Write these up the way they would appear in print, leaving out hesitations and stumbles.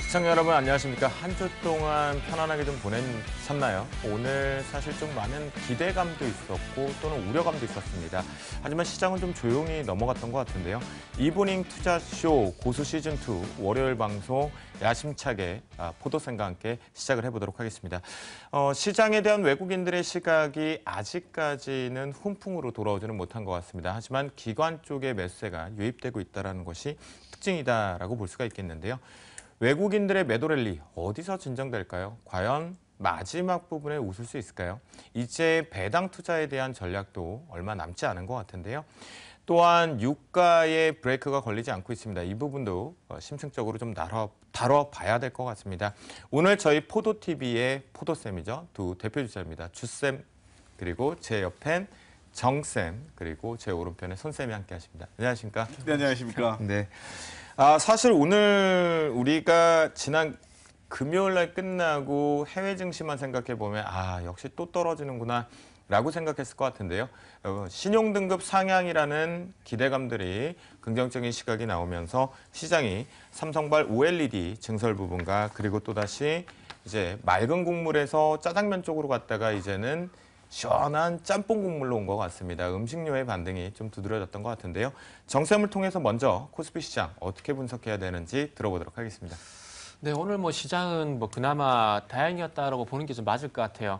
시청자 여러분 안녕하십니까. 한 주 동안 편안하게 좀 보내셨나요? 오늘 사실 좀 많은 기대감도 있었고 또는 우려감도 있었습니다. 하지만 시장은 좀 조용히 넘어갔던 것 같은데요. 이브닝 투자쇼 고수 시즌2 월요일 방송 야심차게 포도쌤과 함께 시작을 해보도록 하겠습니다. 시장에 대한 외국인들의 시각이 아직까지는 훈풍으로 돌아오지는 못한 것 같습니다. 하지만 기관 쪽의 매수세가 유입되고 있다는 것이 특징이다라고 볼 수가 있겠는데요. 외국인들의 매도 랠리 어디서 진정될까요? 과연 마지막 부분에 웃을 수 있을까요? 이제 배당 투자에 대한 전략도 얼마 남지 않은 것 같은데요. 또한 유가의 브레이크가 걸리지 않고 있습니다. 이 부분도 심층적으로 좀 다뤄봐야 될 것 같습니다. 오늘 저희 포도TV의 포도쌤이죠. 두 대표 주자입니다. 주쌤 그리고 제 옆엔 정쌤 그리고 제 오른편에 손쌤이 함께 하십니다. 안녕하십니까? 네, 안녕하십니까? 네. 사실 오늘 우리가 지난 금요일 날 끝나고 해외 증시만 생각해 보면 역시 또 떨어지는구나 라고 생각했을 것 같은데요. 신용등급 상향이라는 기대감들이 긍정적인 시각이 나오면서 시장이 삼성발 OLED 증설 부분과 그리고 또다시 이제 맑은 국물에서 짜장면 쪽으로 갔다가 이제는 시원한 짬뽕 국물로 온 것 같습니다. 음식료의 반등이 좀 두드러졌던 것 같은데요. 정쌤을 통해서 먼저 코스피 시장 어떻게 분석해야 되는지 들어보도록 하겠습니다. 네, 오늘 시장은 그나마 다행이었다라고 보는 게 좀 맞을 것 같아요.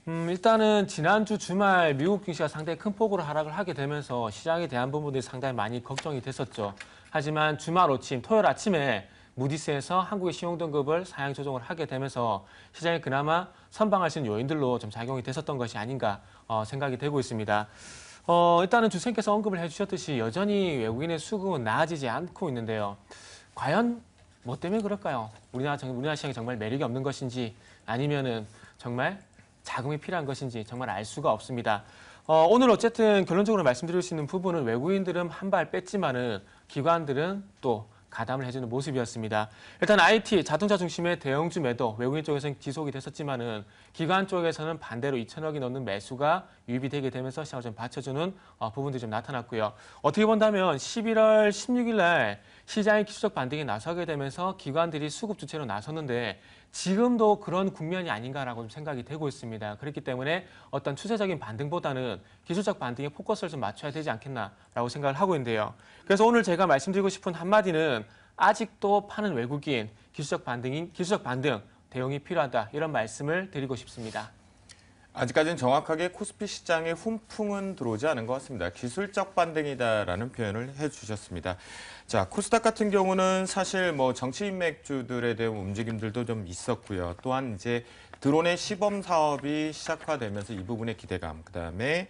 일단은 지난주 주말 미국 증시가 상당히 큰 폭으로 하락을 하게 되면서 시장에 대한 부분들이 상당히 많이 걱정이 됐었죠. 하지만 주말 아침, 토요일 아침에 무디스에서 한국의 신용등급을 상향 조정을 하게 되면서 시장이 그나마 선방할 수 있는 요인들로 좀 작용이 됐었던 것이 아닌가 생각이 되고 있습니다. 일단은 주선께서 언급을 해주셨듯이 여전히 외국인의 수급은 나아지지 않고 있는데요. 과연 뭐 때문에 그럴까요? 우리나라 시장이 정말 매력이 없는 것인지 아니면은 정말 자금이 필요한 것인지 정말 알 수가 없습니다. 오늘 어쨌든 결론적으로 말씀드릴 수 있는 부분은 외국인들은 한 발 뺐지만은 기관들은 또 가담을 해주는 모습이었습니다. 일단 IT, 자동차 중심의 대형주 매도, 외국인 쪽에서는 지속이 됐었지만은 기관 쪽에서는 반대로 2천억이 넘는 매수가 유입이 되게 되면서 시장을 좀 받쳐주는 부분들이 좀 나타났고요. 어떻게 본다면 11월 16일 날 시장의 기술적 반등에 나서게 되면서 기관들이 수급 주체로 나섰는데 지금도 그런 국면이 아닌가라고 좀 생각이 되고 있습니다. 그렇기 때문에 어떤 추세적인 반등보다는 기술적 반등에 포커스를 좀 맞춰야 되지 않겠나라고 생각을 하고 있는데요. 그래서 오늘 제가 말씀드리고 싶은 한마디는 아직도 파는 외국인 기술적 반등 대응이 필요하다 이런 말씀을 드리고 싶습니다. 아직까지는 정확하게 코스피 시장에 훈풍은 들어오지 않은 것 같습니다. 기술적 반등이다라는 표현을 해주셨습니다. 자, 코스닥 같은 경우는 사실 정치 인맥주들에 대한 움직임들도 좀 있었고요. 또한 이제 드론의 시범 사업이 시작화되면서 이 부분의 기대감, 그다음에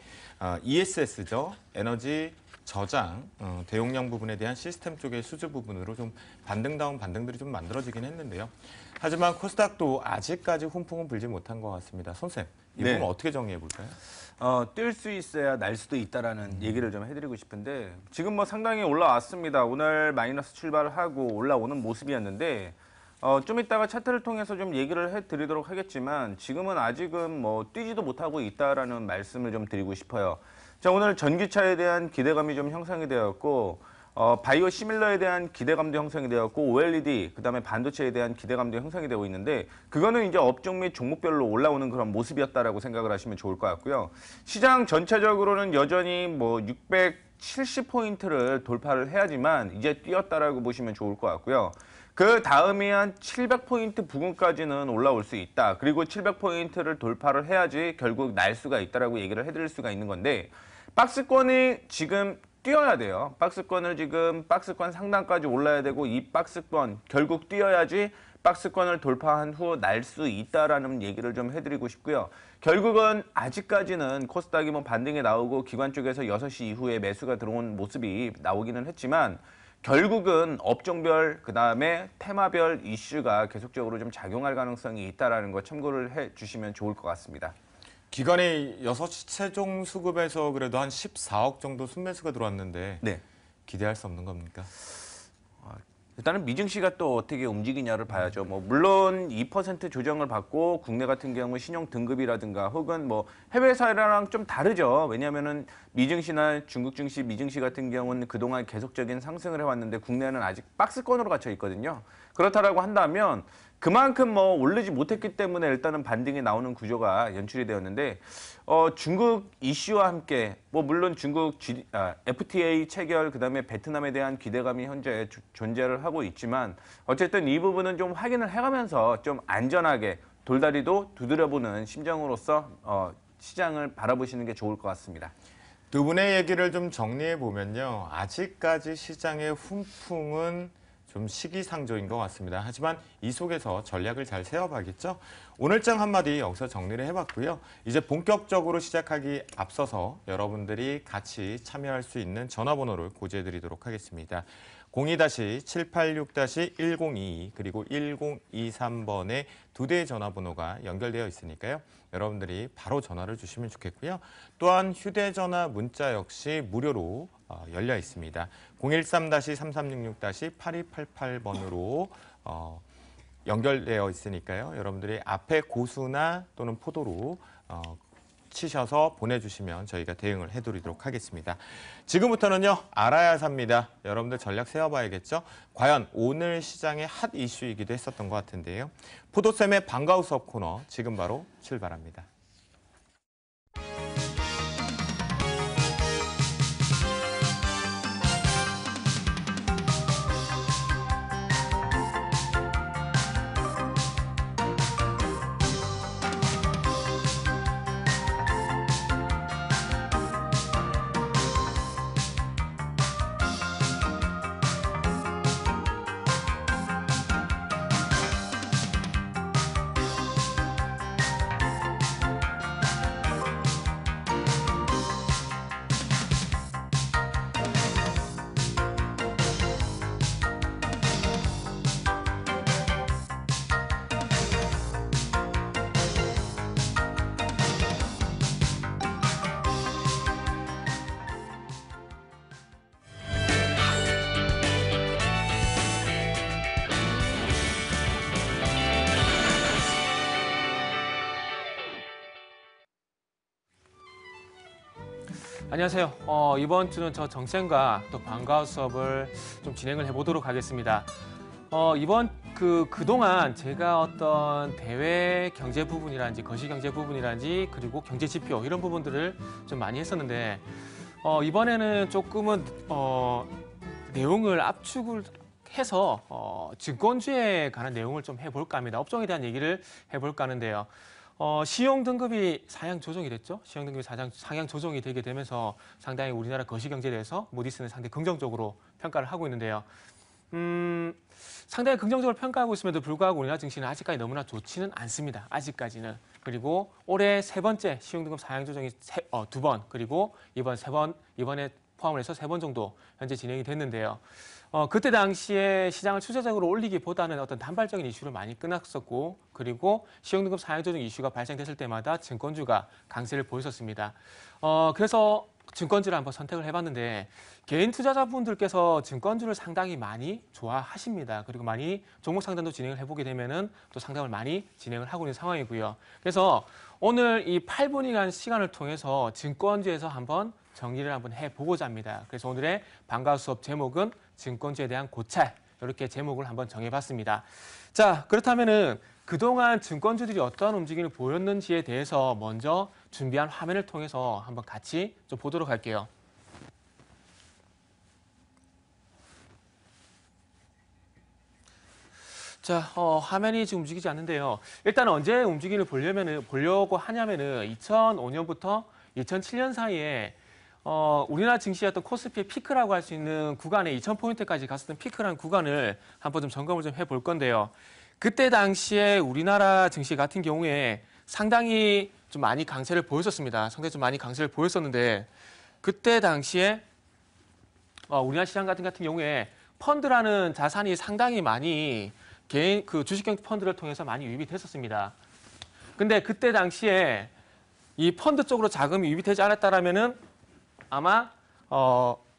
ESS죠, 에너지 저장, 대용량 부분에 대한 시스템 쪽의 수주 부분으로 좀 반등다운 반등들이 좀 만들어지긴 했는데요. 하지만 코스닥도 아직까지 훈풍은 불지 못한 것 같습니다. 손쌤, 이 부분 어떻게 정리해 볼까요? 뛸 수 있어야 날 수도 있다라는 얘기를 좀 해드리고 싶은데 지금 상당히 올라왔습니다. 오늘 마이너스 출발하고 올라오는 모습이었는데 좀 이따가 차트를 통해서 좀 얘기를 해드리도록 하겠지만 지금은 아직은 뛰지도 못하고 있다라는 말씀을 좀 드리고 싶어요. 자, 오늘 전기차에 대한 기대감이 좀 형성이 되었고 바이오 시밀러에 대한 기대감도 형성이 되었고 OLED 그다음에 반도체에 대한 기대감도 형성이 되고 있는데 그거는 이제 업종 및 종목별로 올라오는 그런 모습이었다라고 생각을 하시면 좋을 것 같고요. 시장 전체적으로는 여전히 670포인트를 돌파를 해야지만 이제 뛰었다라고 보시면 좋을 것 같고요. 그 다음에 한 700포인트 부근까지는 올라올 수 있다. 그리고 700포인트를 돌파를 해야지 결국 날 수가 있다라고 얘기를 해드릴 수가 있는 건데 박스권이 지금 뛰어야 돼요. 박스권 상단까지 올라야 되고 이 박스권 결국 뛰어야지 박스권을 돌파한 후 날 수 있다라는 얘기를 좀 해드리고 싶고요. 결국은 아직까지는 코스닥이 반등이 나오고 기관 쪽에서 6시 이후에 매수가 들어온 모습이 나오기는 했지만 결국은 업종별 그다음에 테마별 이슈가 계속적으로 좀 작용할 가능성이 있다라는 거 참고를 해 주시면 좋을 것 같습니다. 기관의 6시 최종 수급에서 그래도 한 14억 정도 순매수가 들어왔는데 네. 기대할 수 없는 겁니까? 일단은 미증시가 또 어떻게 움직이냐를 봐야죠. 뭐 물론 2% 조정을 받고 국내 같은 경우 신용 등급이라든가 혹은 뭐 해외 사례랑 좀 다르죠. 왜냐하면은 미증시나 중국 증시, 미증시 같은 경우는 그동안 계속적인 상승을 해왔는데 국내는 아직 박스권으로 갇혀 있거든요. 그렇다라고 한다면 그만큼 뭐 오르지 못했기 때문에 일단은 반등이 나오는 구조가 연출이 되었는데 중국 이슈와 함께 뭐 물론 중국 FTA 체결 그다음에 베트남에 대한 기대감이 현재 존재를 하고 있지만 어쨌든 이 부분은 좀 확인을 해가면서 좀 안전하게 돌다리도 두드려보는 심정으로서 시장을 바라보시는 게 좋을 것 같습니다. 두 분의 얘기를 좀 정리해 보면요. 아직까지 시장의 훈풍은 좀 시기상조인 것 같습니다. 하지만 이 속에서 전략을 잘 세워봐야겠죠. 오늘장 한마디 여기서 정리를 해봤고요. 이제 본격적으로 시작하기 앞서서 여러분들이 같이 참여할 수 있는 전화번호를 고지해드리도록 하겠습니다. 02-786-1022 그리고 1023번에 두 대의 전화번호가 연결되어 있으니까요. 여러분들이 바로 전화를 주시면 좋겠고요. 또한 휴대전화 문자 역시 무료로 열려 있습니다. 013-3366-8288번으로 연결되어 있으니까요. 여러분들이 앞에 고수나 또는 포도로 치셔서 보내주시면 저희가 대응을 해드리도록 하겠습니다. 지금부터는요. 알아야 삽니다. 여러분들 전략 세워봐야겠죠. 과연 오늘 시장의 핫 이슈이기도 했었던 것 같은데요. 포도쌤의 방과후 수업 코너 지금 바로 출발합니다. 안녕하세요. 이번 주는 저 정쌤과 또 방과후 수업을 좀 진행을 해보도록 하겠습니다. 이번 그동안 제가 어떤 대외 경제 부분이라든지 거시 경제 부분이라든지 그리고 경제 지표 이런 부분들을 좀 많이 했었는데 이번에는 조금은 내용을 압축을 해서 증권주에 관한 내용을 좀 해볼까 합니다. 업종에 대한 얘기를 해볼까 하는데요. 시용 등급이 상향 조정이 됐죠. 시용 등급이 상향 조정이 되게 되면서 상당히 우리나라 거시 경제에 대해서 무디스는 상당히 긍정적으로 평가를 하고 있는데요. 상당히 긍정적으로 평가하고 있음에도 불구하고 우리나라 증시는 아직까지 너무나 좋지는 않습니다. 아직까지는. 그리고 올해 세 번째 시용 등급 상향 조정이 두 번, 그리고 이번에 포함을 해서 세 번 정도 현재 진행이 됐는데요. 그때 당시에 시장을 추세적으로 올리기보다는 어떤 단발적인 이슈를 많이 끊었었고, 그리고 시용등급 상향 조정 이슈가 발생됐을 때마다 증권주가 강세를 보였었습니다. 그래서 증권주를 한번 선택을 해봤는데 개인 투자자분들께서 증권주를 상당히 많이 좋아하십니다. 그리고 많이 종목 상담도 진행을 해보게 되면은 또 상담을 많이 진행을 하고 있는 상황이고요. 그래서 오늘 이 8분이라는 시간을 통해서 증권주에서 한번 정리를 한번 해보고자 합니다. 그래서 오늘의 방과후 수업 제목은 증권주에 대한 고찰, 이렇게 제목을 한번 정해봤습니다. 자, 그렇다면은 그동안 증권주들이 어떠한 움직임을 보였는지에 대해서 먼저 준비한 화면을 통해서 한번 같이 좀 보도록 할게요. 자, 화면이 지금 움직이지 않는데요. 일단 언제 움직임을 보려고 하냐면은 2005년부터 2007년 사이에 우리나라 증시였던 코스피의 피크라고 할 수 있는 구간에 2,000포인트까지 갔었던 피크라는 구간을 한번 좀 점검을 좀 해볼 건데요. 그때 당시에 우리나라 증시 같은 경우에 상당히 좀 많이 강세를 보였었습니다. 상당히 좀 많이 강세를 보였었는데 그때 당시에 우리나라 시장 같은 경우에 펀드라는 자산이 상당히 많이 개인 주식형 펀드를 통해서 많이 유입이 됐었습니다. 근데 그때 당시에 이 펀드 쪽으로 자금이 유입이 되지 않았다라면은 아마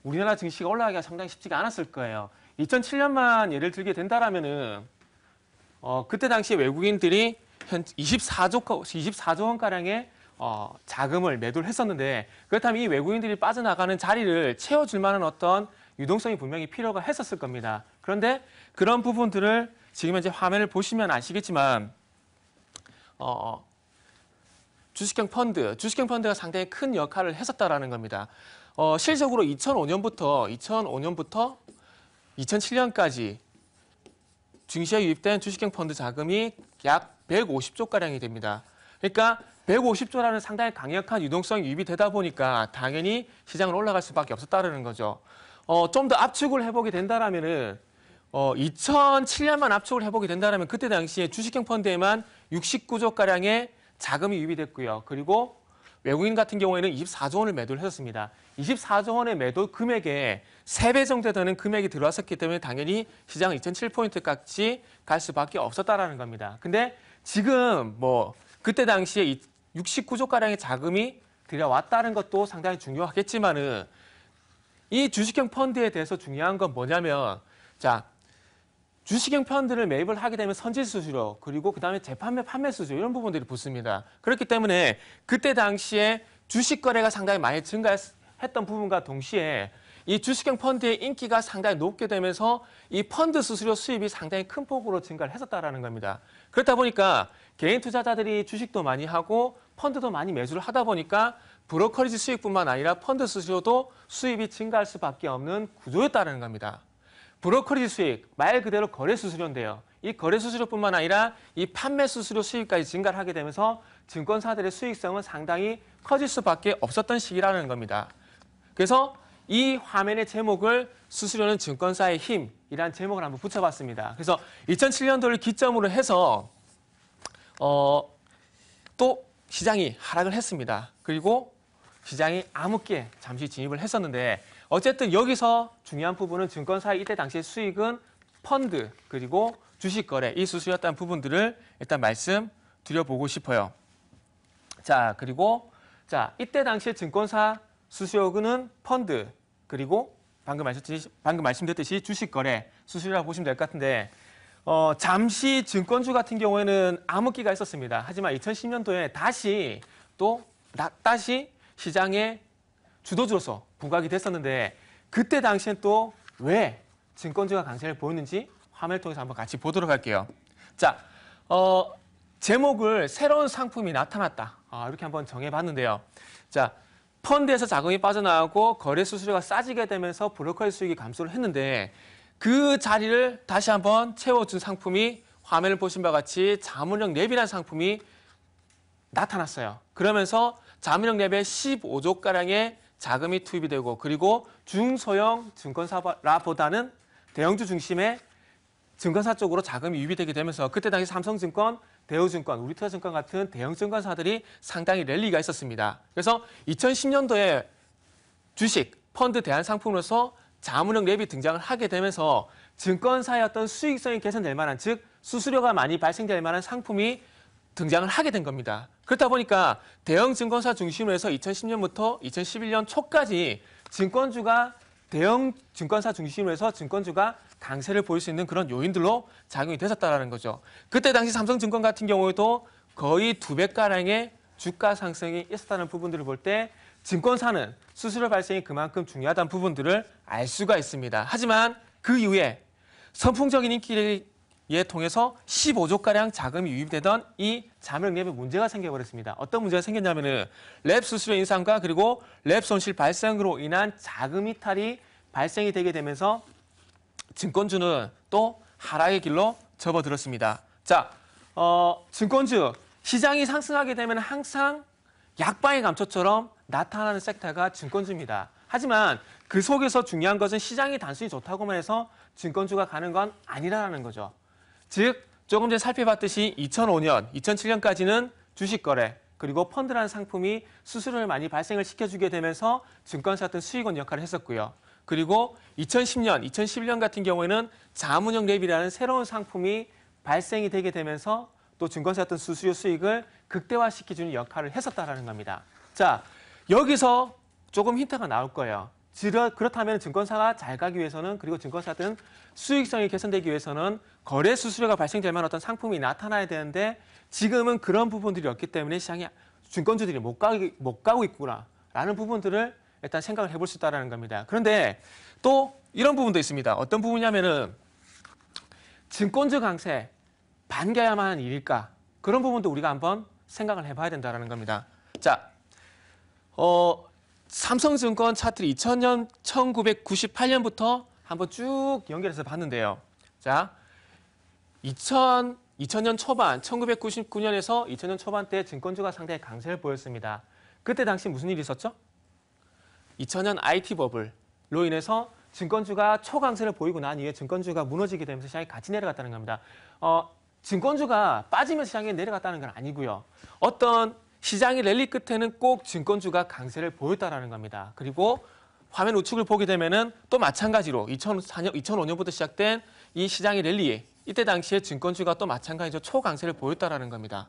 우리나라 증시가 올라가기가 상당히 쉽지가 않았을 거예요. 2007년만 예를 들게 된다라면은 그때 당시에 외국인들이 현 24조 원가량의 자금을 매도를 했었는데 그렇다면 이 외국인들이 빠져나가는 자리를 채워줄 만한 어떤 유동성이 분명히 필요가 했었을 겁니다. 그런데 그런 부분들을 지금 현재 화면을 보시면 아시겠지만 주식형 펀드가 상당히 큰 역할을 했었다라는 겁니다. 실적으로 2005년부터 2007년까지 증시에 유입된 주식형 펀드 자금이 약 150조가량이 됩니다. 그러니까 150조라는 상당히 강력한 유동성이 유입이 되다 보니까 당연히 시장은 올라갈 수밖에 없었다는 거죠. 좀 더 압축을 해보게 된다라면은 2007년만 압축을 해보게 된다면 그때 당시에 주식형 펀드에만 69조가량의 자금이 유입이 됐고요. 그리고 외국인 같은 경우에는 24조 원을 매도를 했었습니다. 24조 원의 매도 금액에 3배 정도 되는 금액이 들어왔었기 때문에 당연히 시장은 2007포인트까지 갈 수밖에 없었다라는 겁니다. 근데 지금 그때 당시에 69조가량의 자금이 들여왔다는 것도 상당히 중요하겠지만은 이 주식형 펀드에 대해서 중요한 건 뭐냐면 주식형 펀드를 매입을 하게 되면 선질 수수료 그리고 그다음에 재판매 판매 수수료 이런 부분들이 붙습니다. 그렇기 때문에 그때 당시에 주식 거래가 상당히 많이 증가했던 부분과 동시에 이 주식형 펀드의 인기가 상당히 높게 되면서 이 펀드 수수료 수입이 상당히 큰 폭으로 증가를 했었다라는 겁니다. 그렇다 보니까 개인 투자자들이 주식도 많이 하고 펀드도 많이 매수를 하다 보니까 브로커리지 수익뿐만 아니라 펀드 수수료도 수입이 증가할 수밖에 없는 구조였다는 겁니다. 브로커리지 수익, 말 그대로 거래 수수료인데요. 이 거래 수수료뿐만 아니라 이 판매 수수료 수익까지 증가를 하게 되면서 증권사들의 수익성은 상당히 커질 수밖에 없었던 시기라는 겁니다. 그래서 이 화면의 제목을 수수료는 증권사의 힘이라는 제목을 한번 붙여봤습니다. 그래서 2007년도를 기점으로 해서 또 시장이 하락을 했습니다. 그리고 시장이 암흑기에 잠시 진입을 했었는데 어쨌든 여기서 중요한 부분은 증권사의 이때 당시의 수익은 펀드 그리고 주식 거래 이 수수료였다는 부분들을 일단 말씀드려보고 싶어요. 그리고 이때 당시에 증권사 수수료는 펀드 그리고 방금 말씀드렸듯이 주식 거래 수수료라고 보시면 될 것 같은데 잠시 증권주 같은 경우에는 암흑기가 있었습니다. 하지만 2010년도에 다시 시장의 주도주로서 부각이 됐었는데 그때 당시엔 또 왜 증권주가 강세를 보였는지 화면을 통해서 한번 같이 보도록 할게요. 제목을 새로운 상품이 나타났다. 이렇게 한번 정해봤는데요. 펀드에서 자금이 빠져나가고 거래 수수료가 싸지게 되면서 브로커의 수익이 감소를 했는데 그 자리를 다시 한번 채워준 상품이 화면을 보신 바와 같이 자문형 랩이라는 상품이 나타났어요. 그러면서 자문형 랩에 15조가량의 자금이 투입이 되고 그리고 중소형 증권사보다는 대형주 중심의 증권사 쪽으로 자금이 유입이 되게 되면서 그때 당시 삼성증권, 대우증권, 우리투자증권 같은 대형 증권사들이 상당히 랠리가 있었습니다. 그래서 2010년도에 주식, 펀드 대안 상품으로서 자문형 랩이 등장을 하게 되면서 증권사의 어떤 수익성이 개선될 만한 즉 수수료가 많이 발생될 만한 상품이 등장을 하게 된 겁니다. 그렇다 보니까 대형 증권사 중심으로 해서 2010년부터 2011년 초까지 대형 증권사 중심으로 해서 증권주가 강세를 보일 수 있는 그런 요인들로 작용이 됐었다는 거죠. 그때 당시 삼성증권 같은 경우에도 거의 2배가량의 주가 상승이 있었다는 부분들을 볼 때 증권사는 수수료 발생이 그만큼 중요하다는 부분들을 알 수가 있습니다. 하지만 그 이후에 선풍적인 인기를 통해서 15조가량 자금이 유입되던 이 자문형 랩에 문제가 생겨버렸습니다. 어떤 문제가 생겼냐면은 랩 수수료 인상과 그리고 랩 손실 발생으로 인한 자금 이탈이 발생이 되게 되면서 증권주는 또 하락의 길로 접어들었습니다. 증권주 시장이 상승하게 되면 항상 약방의 감초처럼 나타나는 섹터가 증권주입니다. 하지만 그 속에서 중요한 것은 시장이 단순히 좋다고만 해서 증권주가 가는 건 아니라는 거죠. 즉 조금 전에 살펴봤듯이 2005년, 2007년까지는 주식 거래 그리고 펀드라는 상품이 수수료를 많이 발생을 시켜주게 되면서 증권사 같은 수익원 역할을 했었고요. 그리고 2010년, 2011년 같은 경우에는 자문형 랩이라는 새로운 상품이 발생이 되게 되면서 또 증권사 같은 수수료 수익을 극대화시켜주는 역할을 했었다는 겁니다. 여기서 조금 힌트가 나올 거예요. 그렇다면 증권사가 잘 가기 위해서는 그리고 증권사든 수익성이 개선되기 위해서는 거래 수수료가 발생될 만한 어떤 상품이 나타나야 되는데 지금은 그런 부분들이 없기 때문에 시장에 증권주들이 못 가고 있구나라는 부분들을 일단 생각을 해볼 수 있다는 겁니다. 그런데 또 이런 부분도 있습니다. 어떤 부분이냐면은 증권주 강세 반겨야만 하는 일일까? 그런 부분도 우리가 한번 생각을 해봐야 된다는 겁니다. 자, 삼성증권 차트를 2000년, 1998년부터 한번 쭉 연결해서 봤는데요. 자, 2000년 초반, 1999년에서 2000년 초반 때 증권주가 상당히 강세를 보였습니다. 그때 당시 무슨 일이 있었죠? 2000년 IT 버블로 인해서 증권주가 초강세를 보이고 난 이후에 증권주가 무너지게 되면서 시장이 같이 내려갔다는 겁니다. 증권주가 빠지면서 시장이 내려갔다는 건 아니고요. 어떤 시장의 랠리 끝에는 꼭 증권주가 강세를 보였다는 겁니다. 그리고 화면 우측을 보게 되면은 또 마찬가지로 2005년부터 시작된 이 시장의 랠리, 이때 당시에 증권주가 또 마찬가지로 초강세를 보였다는 겁니다.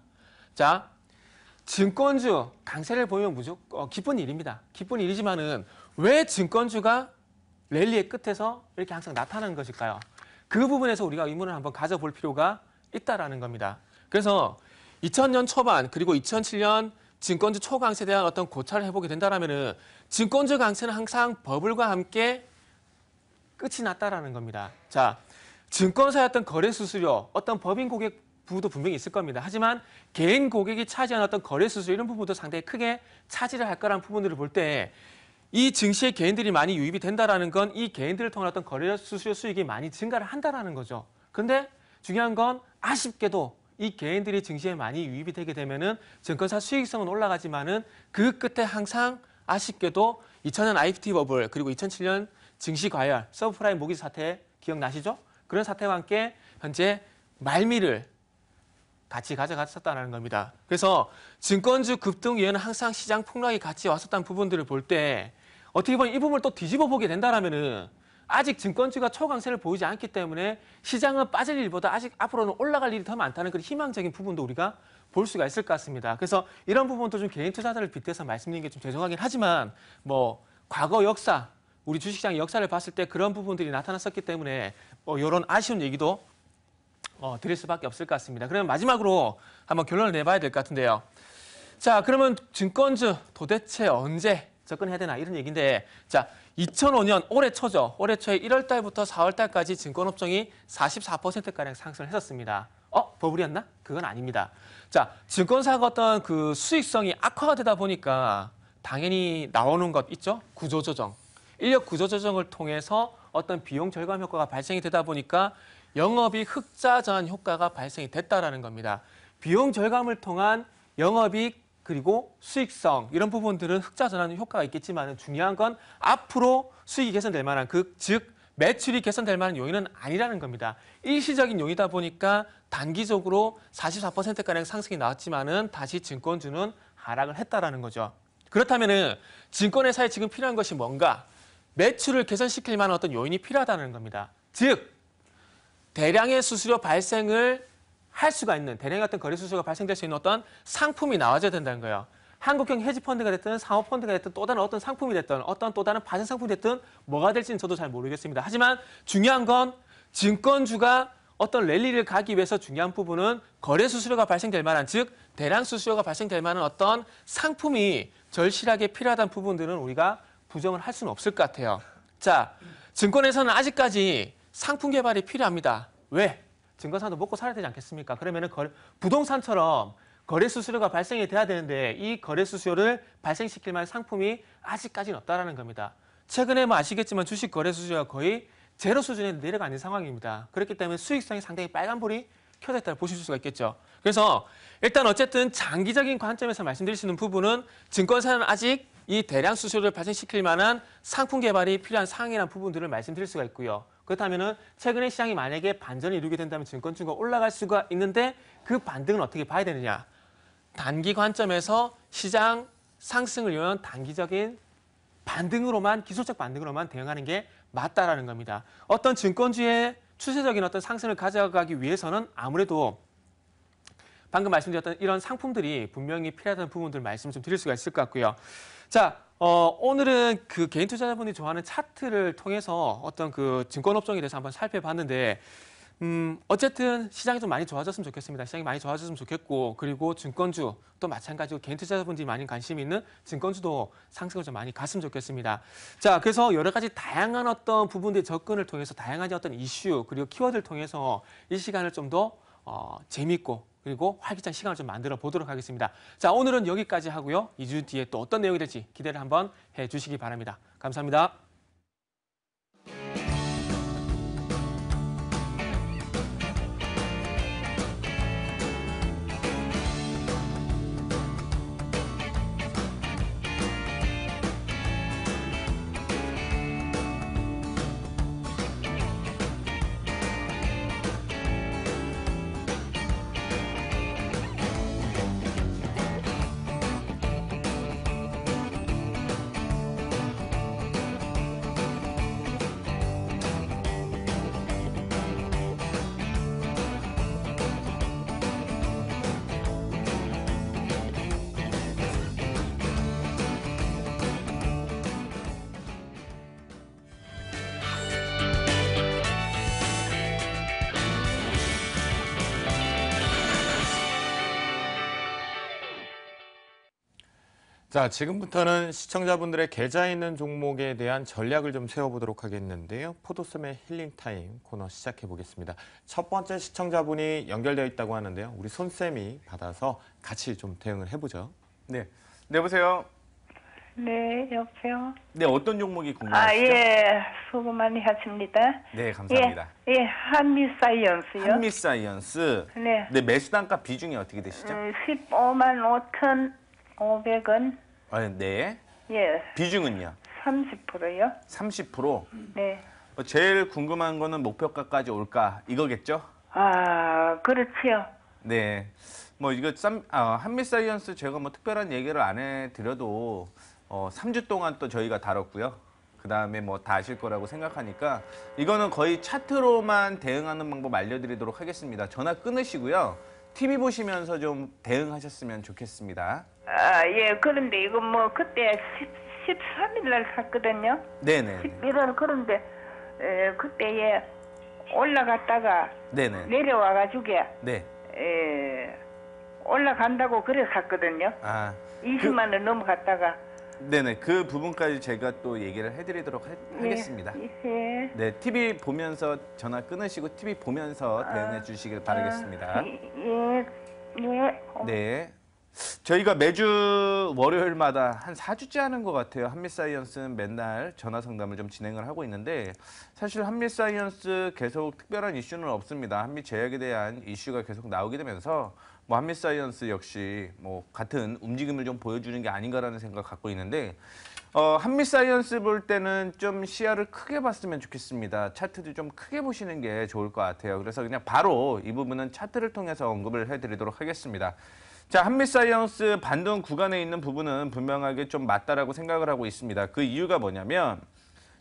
자, 증권주 강세를 보이면 무조건 기쁜 일입니다. 기쁜 일이지만은 왜 증권주가 랠리의 끝에서 이렇게 항상 나타나는 것일까요? 그 부분에서 우리가 의문을 한번 가져볼 필요가 있다라는 겁니다. 그래서 2000년 초반 그리고 2007년 증권주 초강세에 대한 어떤 고찰을 해보게 된다면은 증권주 강세는 항상 버블과 함께 끝이 났다라는 겁니다. 자, 증권사의 어떤 거래 수수료, 어떤 법인 고객 부분도 분명히 있을 겁니다. 하지만 개인 고객이 차지하는 어떤 거래 수수료 이런 부분도 상당히 크게 차지를 할 거라는 부분들을 볼 때 이 증시에 개인들이 많이 유입이 된다라는 건 이 개인들을 통한 어떤 거래 수수료 수익이 많이 증가를 한다라는 거죠. 그런데 중요한 건 아쉽게도 이 개인들이 증시에 많이 유입이 되게 되면은 증권사 수익성은 올라가지만은 그 끝에 항상 아쉽게도 2000년 IPT 버블 그리고 2007년 증시 과열, 서브프라임 모기지 사태 기억나시죠? 그런 사태와 함께 현재 말미를 같이 가져갔었다는 겁니다. 그래서 증권주 급등 이후에는 항상 시장 폭락이 같이 왔었다는 부분들을 볼 때 어떻게 보면 이 부분을 또 뒤집어 보게 된다면은 아직 증권주가 초강세를 보이지 않기 때문에 시장은 빠질 일보다 아직 앞으로는 올라갈 일이 더 많다는 그런 희망적인 부분도 우리가 볼 수가 있을 것 같습니다. 그래서 이런 부분도 좀 개인 투자자를 빗대서 말씀드리는 게 좀 죄송하긴 하지만 뭐 과거 역사, 우리 주식시장의 역사를 봤을 때 그런 부분들이 나타났었기 때문에 뭐 이런 아쉬운 얘기도 드릴 수밖에 없을 것 같습니다. 그러면 마지막으로 한번 결론을 내봐야 될 것 같은데요. 자, 그러면 증권주 도대체 언제 접근해야 되나 이런 얘기인데 자, 2005년 올해 초죠. 올해 초에 1월 달부터 4월 달까지 증권업종이 44%가량 상승을 했었습니다. 버블이었나? 그건 아닙니다. 자, 증권사가 어떤 그 수익성이 악화가 되다 보니까 당연히 나오는 것 있죠? 구조조정. 인력 구조조정을 통해서 어떤 비용 절감 효과가 발생이 되다 보니까 영업이익 흑자 전환 효과가 발생이 됐다라는 겁니다. 비용 절감을 통한 영업이익 그리고 수익성 이런 부분들은 흑자 전환 효과가 있겠지만 중요한 건 앞으로 수익이 개선될 만한 즉 매출이 개선될 만한 요인은 아니라는 겁니다. 일시적인 요인이다 보니까 단기적으로 44%가량 상승이 나왔지만은 다시 증권주는 하락을 했다라는 거죠. 그렇다면은 증권회사에 지금 필요한 것이 뭔가? 매출을 개선시킬 만한 어떤 요인이 필요하다는 겁니다. 즉 대량의 수수료 발생을 할 수가 있는 대량의 어떤 거래 수수료가 발생될 수 있는 어떤 상품이 나와줘야 된다는 거예요. 한국형 헤지펀드가 됐든 사모펀드가 됐든 또 다른 어떤 상품이 됐든 어떤 또 다른 파생 상품이 됐든 뭐가 될지는 저도 잘 모르겠습니다. 하지만 중요한 건 증권주가 어떤 랠리를 가기 위해서 중요한 부분은 거래 수수료가 발생될 만한 즉 대량 수수료가 발생될 만한 어떤 상품이 절실하게 필요하다는 부분들은 우리가 부정을 할 수는 없을 것 같아요. 자, 증권에서는 아직까지 상품 개발이 필요합니다. 왜? 증권사도 먹고 살아야 되지 않겠습니까? 그러면은 부동산처럼 거래 수수료가 발생이 돼야 되는데 이 거래 수수료를 발생시킬 만한 상품이 아직까지는 없다라는 겁니다. 최근에 뭐 아시겠지만 주식 거래 수수료가 거의 제로 수준에 내려가 있는 상황입니다. 그렇기 때문에 수익성이 상당히 빨간불이 켜져 있다고 보실 수가 있겠죠. 그래서 일단 어쨌든 장기적인 관점에서 말씀드릴 수 있는 부분은 증권사는 아직 이 대량 수수료를 발생시킬 만한 상품 개발이 필요한 상황이라는 부분들을 말씀드릴 수가 있고요. 그렇다면은 최근에 시장이 만약에 반전을 이루게 된다면 증권주가 올라갈 수가 있는데 그 반등은 어떻게 봐야 되느냐? 단기 관점에서 시장 상승을 위한 단기적인 반등으로만 기술적 반등으로만 대응하는 게 맞다라는 겁니다. 어떤 증권주의 추세적인 어떤 상승을 가져가기 위해서는 아무래도 방금 말씀드렸던 이런 상품들이 분명히 필요하다는 부분들 말씀 좀 드릴 수가 있을 것 같고요. 자, 오늘은 그 개인 투자자분이 좋아하는 차트를 통해서 어떤 그 증권업종에 대해서 한번 살펴봤는데 어쨌든 시장이 좀 많이 좋아졌으면 좋겠습니다. 시장이 많이 좋아졌으면 좋겠고, 그리고 증권주 또 마찬가지로 개인 투자자분들이 많이 관심 있는 증권주도 상승을 좀 많이 갔으면 좋겠습니다. 자, 그래서 여러 가지 다양한 어떤 부분들의 접근을 통해서 다양한 어떤 이슈 그리고 키워드를 통해서 이 시간을 좀 더 재미있고 그리고 활기찬 시간을 좀 만들어 보도록 하겠습니다. 자, 오늘은 여기까지 하고요. 2주 뒤에 또 어떤 내용이 될지 기대를 한번 해주시기 바랍니다. 감사합니다. 자, 지금부터는 시청자분들의 계좌 있는 종목에 대한 전략을 좀 세워보도록 하겠는데요. 포도섬의 힐링타임 코너 시작해 보겠습니다. 첫 번째 시청자분이 연결되어 있다고 하는데요. 우리 손쌤이 받아서 같이 좀 대응을 해보죠. 네. 네, 여보세요. 네, 여보세요. 네, 어떤 종목이 궁금하시죠? 예, 수고 많이 하십니다. 네, 감사합니다. 예, 한미사이언스요. 한미사이언스. 네. 네, 매수 단가 비중이 어떻게 되시죠? 15만 5,500원. 네. 예, 비중은요? 30%요. 30%. 네. 제일 궁금한 거는 목표가까지 올까 이거겠죠? 아, 그렇지요. 네. 뭐 이거 한미사이언스 제가 뭐 특별한 얘기를 안 해드려도 3주 동안 또 저희가 다뤘고요. 그 다음에 뭐 다 아실 거라고 생각하니까 이거는 거의 차트로만 대응하는 방법 알려드리도록 하겠습니다. 전화 끊으시고요. TV 보시면서 좀 대응하셨으면 좋겠습니다. 아, 예, 그런데 이거 뭐 그때 13일 날 샀거든요. 네네. 11월 그런데 그때 예, 올라갔다가 네네. 내려와가지고 네. 올라간다고 그래 샀거든요. 아, 20만 원 넘어갔다가. 네네. 그 부분까지 제가 또 얘기를 해드리도록 하겠습니다. 예. 네, TV 보면서 전화 끊으시고 TV 보면서 대응해 주시길 바라겠습니다. 예. 네. 저희가 매주 월요일마다 한 4주째 하는 것 같아요. 한미사이언스는 맨날 전화 상담을 좀 진행을 하고 있는데 사실 한미사이언스 계속 특별한 이슈는 없습니다. 한미제약에 대한 이슈가 계속 나오게 되면서 뭐 한미사이언스 역시 뭐 같은 움직임을 좀 보여주는 게 아닌가라는 생각을 갖고 있는데 한미사이언스 볼 때는 좀 시야를 크게 봤으면 좋겠습니다. 차트도 좀 크게 보시는 게 좋을 것 같아요. 그래서 그냥 바로 이 부분은 차트를 통해서 언급을 해드리도록 하겠습니다. 자, 한미사이언스 반등 구간에 있는 부분은 분명하게 좀 맞다라고 생각을 하고 있습니다. 그 이유가 뭐냐면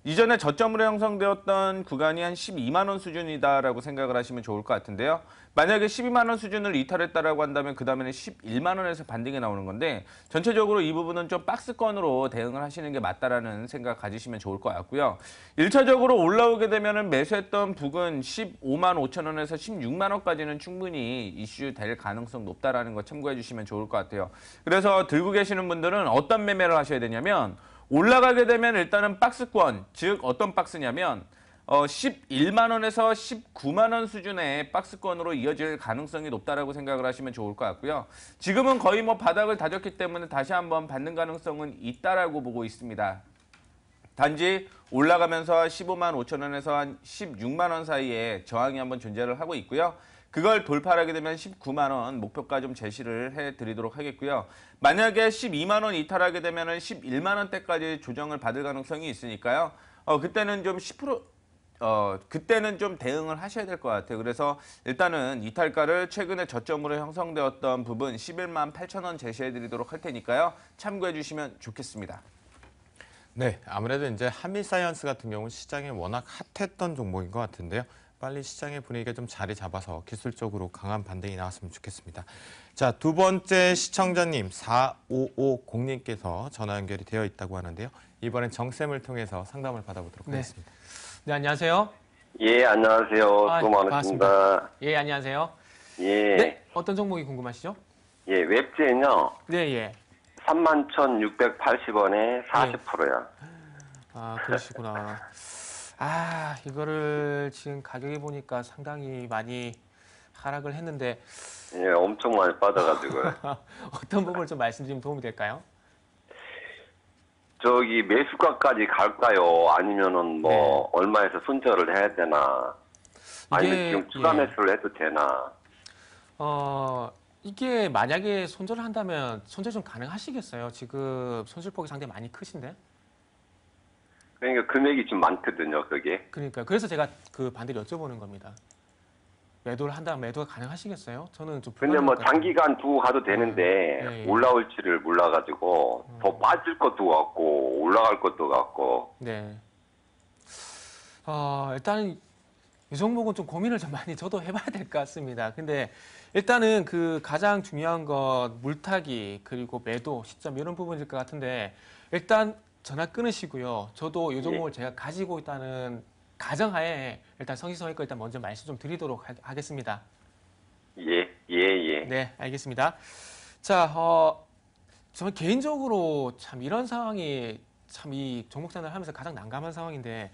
이전에 저점으로 형성되었던 구간이 한 12만 원 수준이다라고 생각을 하시면 좋을 것 같은데요. 만약에 12만 원 수준을 이탈했다라고 한다면 그 다음에는 11만 원에서 반등이 나오는 건데 전체적으로 이 부분은 좀 박스권으로 대응을 하시는 게 맞다라는 생각 가지시면 좋을 것 같고요. 1차적으로 올라오게 되면은 매수했던 부근 15만 5천 원에서 16만 원까지는 충분히 이슈될 가능성 높다라는 거 참고해 주시면 좋을 것 같아요. 그래서 들고 계시는 분들은 어떤 매매를 하셔야 되냐면 올라가게 되면 일단은 박스권, 즉 어떤 박스냐면 11만 원에서 19만 원 수준의 박스권으로 이어질 가능성이 높다라고 생각을 하시면 좋을 것 같고요. 지금은 거의 뭐 바닥을 다졌기 때문에 다시 한번 받는 가능성은 있다라고 보고 있습니다. 단지 올라가면서 15만 5천 원에서 한 16만 원 사이에 저항이 한번 존재를 하고 있고요. 그걸 돌파하게 되면 19만 원 목표가 좀 제시를 해드리도록 하겠고요. 만약에 12만 원 이탈하게 되면 11만 원대까지 조정을 받을 가능성이 있으니까요. 그때는 좀 10% 그때는 좀 대응을 하셔야 될 것 같아요. 그래서 일단은 이탈가를 최근에 저점으로 형성되었던 부분 11만 8천 원 제시해드리도록 할 테니까요. 참고해 주시면 좋겠습니다. 네, 아무래도 이제 한미사이언스 같은 경우는 시장에 워낙 핫했던 종목인 것 같은데요. 빨리 시장의 분위기가 좀 자리 잡아서 기술적으로 강한 반등이 나왔으면 좋겠습니다. 자, 두 번째 시청자님 4550님께서 전화 연결이 되어 있다고 하는데요. 이번엔 정쌤을 통해서 상담을 받아보도록 네. 하겠습니다. 네, 안녕하세요. 예, 안녕하세요. 아, 수고 많으십니다. 반갑습니다. 예, 안녕하세요. 예. 네, 어떤 종목이 궁금하시죠? 예, 웹젠요. 네, 예. 31,680원에 40%야. 아, 그러시구나. 아, 이거를 지금 가격이 보니까 상당히 많이 하락을 했는데 예, 엄청 많이 빠져가지고요. 어떤 부분을 좀 말씀드리면 도움이 될까요? 저기 매수가까지 갈까요? 아니면은 뭐 네. 얼마에서 손절을 해야 되나? 아니면 이게, 지금 추가 예. 매수를 해도 되나? 이게 만약에 손절을 한다면 손절 좀 가능하시겠어요? 지금 손실폭이 상당히 많이 크신데? 그러니까 금액이 좀 많거든요, 그게. 그러니까 그래서 제가 그 반대로 여쭤보는 겁니다. 매도를 한다면 매도가 가능하시겠어요? 저는 좀 근데 뭐 불가능할 것 같아요. 장기간 두고 가도 되는데 예, 예. 올라올지를 몰라가지고 더 빠질 것도 같고 올라갈 것도 같고. 네. 일단은 이 종목은 좀 고민을 좀 많이 저도 해봐야 될 것 같습니다. 근데 일단은 그 가장 중요한 건 물타기 그리고 매도 시점 이런 부분일 것 같은데 일단 전화 끊으시고요. 저도 이 종목을 제가 가지고 있다는 가정하에 일단 성실성의껏 일단 먼저 말씀 좀 드리도록 하겠습니다. 예, 예, 예. 네, 알겠습니다. 자, 저는 개인적으로 참 이런 상황이 참 이 종목 생활을 하면서 가장 난감한 상황인데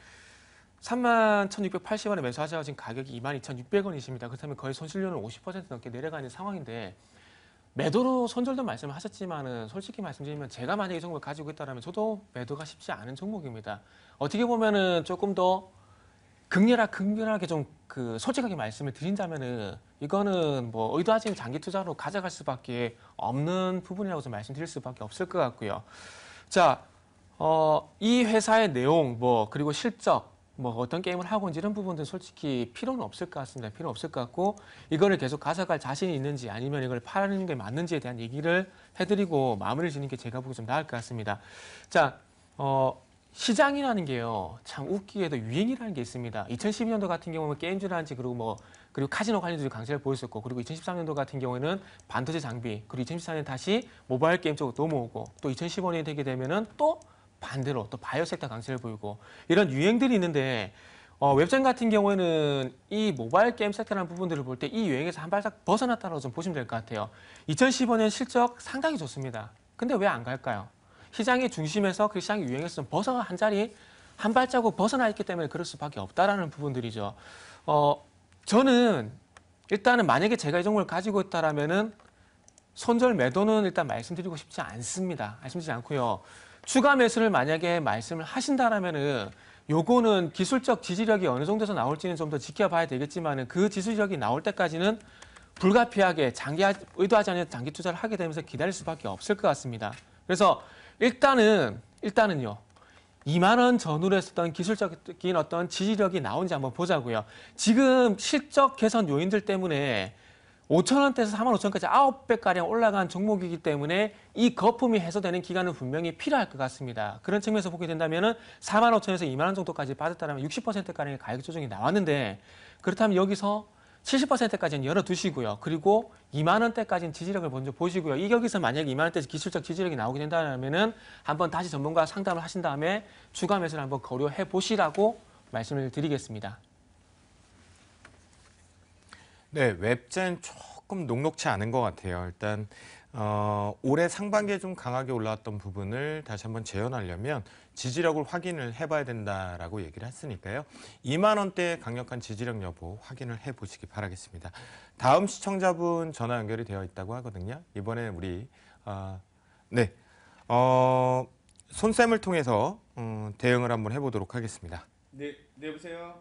31,680원에 매수하셔서 지금 가격이 22,600원이십니다. 그렇다면 거의 손실률은 50% 넘게 내려가는 상황인데 매도로 손절도 말씀을 하셨지만은 솔직히 말씀드리면 제가 만약에 이 종목을 가지고 있다면 저도 매도가 쉽지 않은 종목입니다. 어떻게 보면은 조금 더 극렬하게 좀 그 솔직하게 말씀을 드린다면은 이거는 뭐 의도하지 않은 장기 투자로 가져갈 수밖에 없는 부분이라고 좀 말씀드릴 수밖에 없을 것 같고요. 자, 이 회사의 내용 뭐 그리고 실적 뭐 어떤 게임을 하고 있는지 이런 부분들은 솔직히 필요는 없을 것 같습니다. 필요 없을 것 같고 이거를 계속 가져갈 자신이 있는지 아니면 이걸 파는 게 맞는지에 대한 얘기를 해드리고 마무리를 짓는 게 제가 보기 좀 나을 것 같습니다. 자, 시장이라는 게요 참 웃기게도 유행이라는 게 있습니다. 2012년도 같은 경우는 게임주라든지 그리고 카지노 관련주도 강세를 보였었고 그리고 2013년도 같은 경우에는 반도체 장비 그리고 2014년 다시 모바일 게임 쪽으로 넘어오고 또 2015년이 되게 되면은 또 반대로 또 바이오 섹터 강세를 보이고 이런 유행들이 있는데 웹젠 같은 경우에는 이 모바일 게임 섹터라는 부분들을 볼 때 이 유행에서 한 발짝 벗어났다고 좀 보시면 될 것 같아요. 2015년 실적 상당히 좋습니다. 근데 왜 안 갈까요? 시장의 중심에서 그 시장의 유행에서 좀 벗어나 한 발자국 벗어나 있기 때문에 그럴 수밖에 없다라는 부분들이죠. 저는 일단은 만약에 제가 이 종목을 가지고 있다라면은 손절 매도는 일단 말씀드리고 싶지 않습니다. 말씀드리지 않고요. 추가 매수를 만약에 말씀을 하신다라면은 요거는 기술적 지지력이 어느 정도에서 나올지는 좀 더 지켜봐야 되겠지만은 그 지지력이 나올 때까지는 불가피하게 의도하지 않은 장기 투자를 하게 되면서 기다릴 수밖에 없을 것 같습니다. 그래서 일단은요. 2만 원 전후로 했었던 기술적인 어떤 지지력이 나온지 한번 보자고요. 지금 실적 개선 요인들 때문에 5,000원대에서 45,000원까지 9배가량 올라간 종목이기 때문에 이 거품이 해소되는 기간은 분명히 필요할 것 같습니다. 그런 측면에서 보게 된다면 45,000원에서 2만 원 정도까지 빠졌다면 60%가량의 가격 조정이 나왔는데 그렇다면 여기서 70%까지는 열어두시고요. 그리고 2만 원대까지는 지지력을 먼저 보시고요. 이 여기서 만약에 2만 원대 기술적 지지력이 나오게 된다면은 한번 다시 전문가 상담을 하신 다음에 추가 매수를 한번 고려해 보시라고 말씀을 드리겠습니다. 네, 웹젠 조금 녹록치 않은 것 같아요. 일단 올해 상반기에 좀 강하게 올라왔던 부분을 다시 한번 재현하려면 지지력을 확인을 해봐야 된다라고 얘기를 했으니까요. 2만 원대의 강력한 지지력 여부 확인을 해보시기 바라겠습니다. 다음 시청자분 전화 연결이 되어 있다고 하거든요. 이번에 우리 손쌤을 통해서 대응을 한번 해보도록 하겠습니다. 네, 여보세요.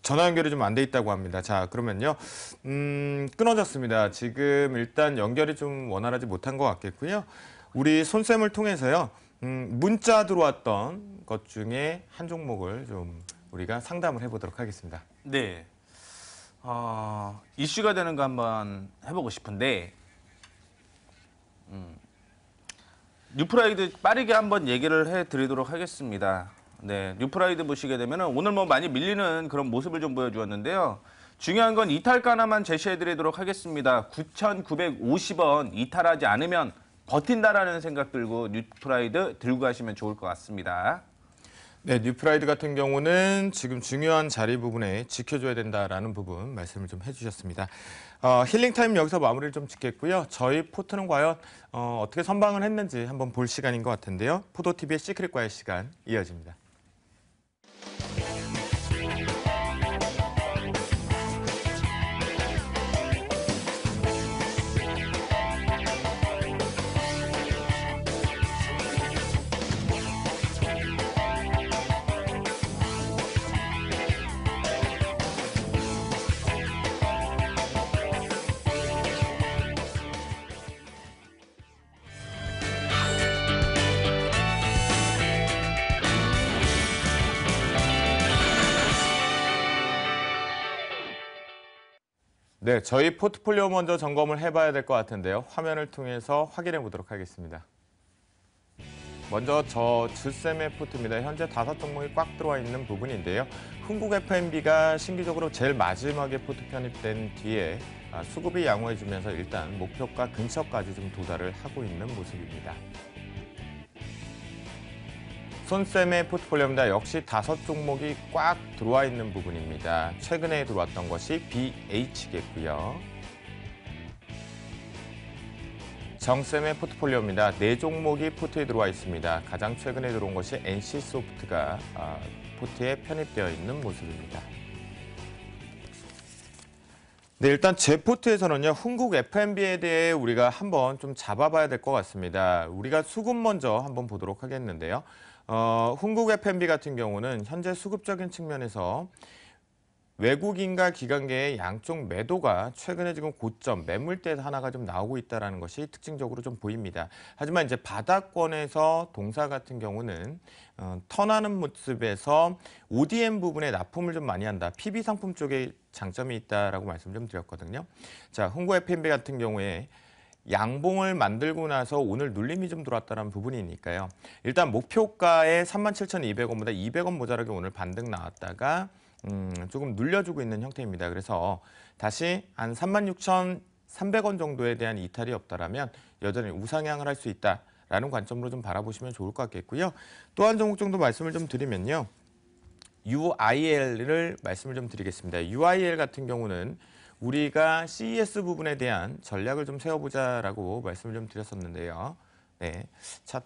전화 연결이 좀 안 돼 있다고 합니다. 자, 그러면요. 끊어졌습니다. 지금 일단 연결이 좀 원활하지 못한 것 같겠고요. 우리 손쌤을 통해서요. 문자 들어왔던 것 중에 한 종목을 좀 우리가 상담을 해보도록 하겠습니다. 네. 이슈가 되는 거 한번 해보고 싶은데 뉴프라이드 빠르게 한번 얘기를 해드리도록 하겠습니다. 네, 뉴프라이드 보시게 되면 오늘 뭐 많이 밀리는 그런 모습을 좀 보여주었는데요. 중요한 건 이탈가 하나만 제시해드리도록 하겠습니다. 9,950원 이탈하지 않으면 버틴다라는 생각 들고 뉴프라이드 들고 가시면 좋을 것 같습니다. 네, 뉴프라이드 같은 경우는 지금 중요한 자리 부분에 지켜줘야 된다라는 부분 말씀을 좀 해주셨습니다. 힐링타임 여기서 마무리를 좀 짓겠고요. 저희 포트는 과연 어떻게 선방을 했는지 한번 볼 시간인 것 같은데요. 포도TV의 시크릿과의 시간 이어집니다. 네, 저희 포트폴리오 먼저 점검을 해봐야 될 것 같은데요. 화면을 통해서 확인해 보도록 하겠습니다. 먼저 저 주쌤의 포트입니다. 현재 5종목이 꽉 들어와 있는 부분인데요. 흥국 F&B가 신기적으로 제일 마지막에 포트 편입된 뒤에 수급이 양호해지면서 일단 목표가 근처까지 좀 도달을 하고 있는 모습입니다. 손쌤의 포트폴리오입니다. 역시 5종목이 꽉 들어와 있는 부분입니다. 최근에 들어왔던 것이 BH겠고요. 정쌤의 포트폴리오입니다. 4종목이 포트에 들어와 있습니다. 가장 최근에 들어온 것이 NC소프트가 포트에 편입되어 있는 모습입니다. 네, 일단 제 포트에서는요, 흥국 F&B에 대해 우리가 한번 좀 잡아봐야 될 것 같습니다. 우리가 수급 먼저 한번 보도록 하겠는데요. 흥국 F&B 같은 경우는 현재 수급적인 측면에서 외국인과 기관계의 양쪽 매도가 최근에 지금 고점, 매물대 하나가 좀 나오고 있다는 것이 특징적으로 좀 보입니다. 하지만 이제 바닥권에서 동사 같은 경우는 턴하는 모습에서 ODM 부분에 납품을 좀 많이 한다. PB 상품 쪽에 장점이 있다라고 말씀 좀 드렸거든요. 자, 흥국 F&B 같은 경우에 양봉을 만들고 나서 오늘 눌림이 좀 들어왔다는 부분이니까요. 일단 목표가의 37,200원보다 200원 모자라게 오늘 반등 나왔다가 조금 눌려주고 있는 형태입니다. 그래서 다시 한 36,300원 정도에 대한 이탈이 없다라면 여전히 우상향을 할 수 있다라는 관점으로 좀 바라보시면 좋을 것 같겠고요. 또 한 종목 정도 말씀을 좀 드리면요. UIL을 말씀을 좀 드리겠습니다. UIL 같은 경우는 우리가 CES 부분에 대한 전략을 좀 세워보자라고 말씀을 좀 드렸었는데요. 네, 자,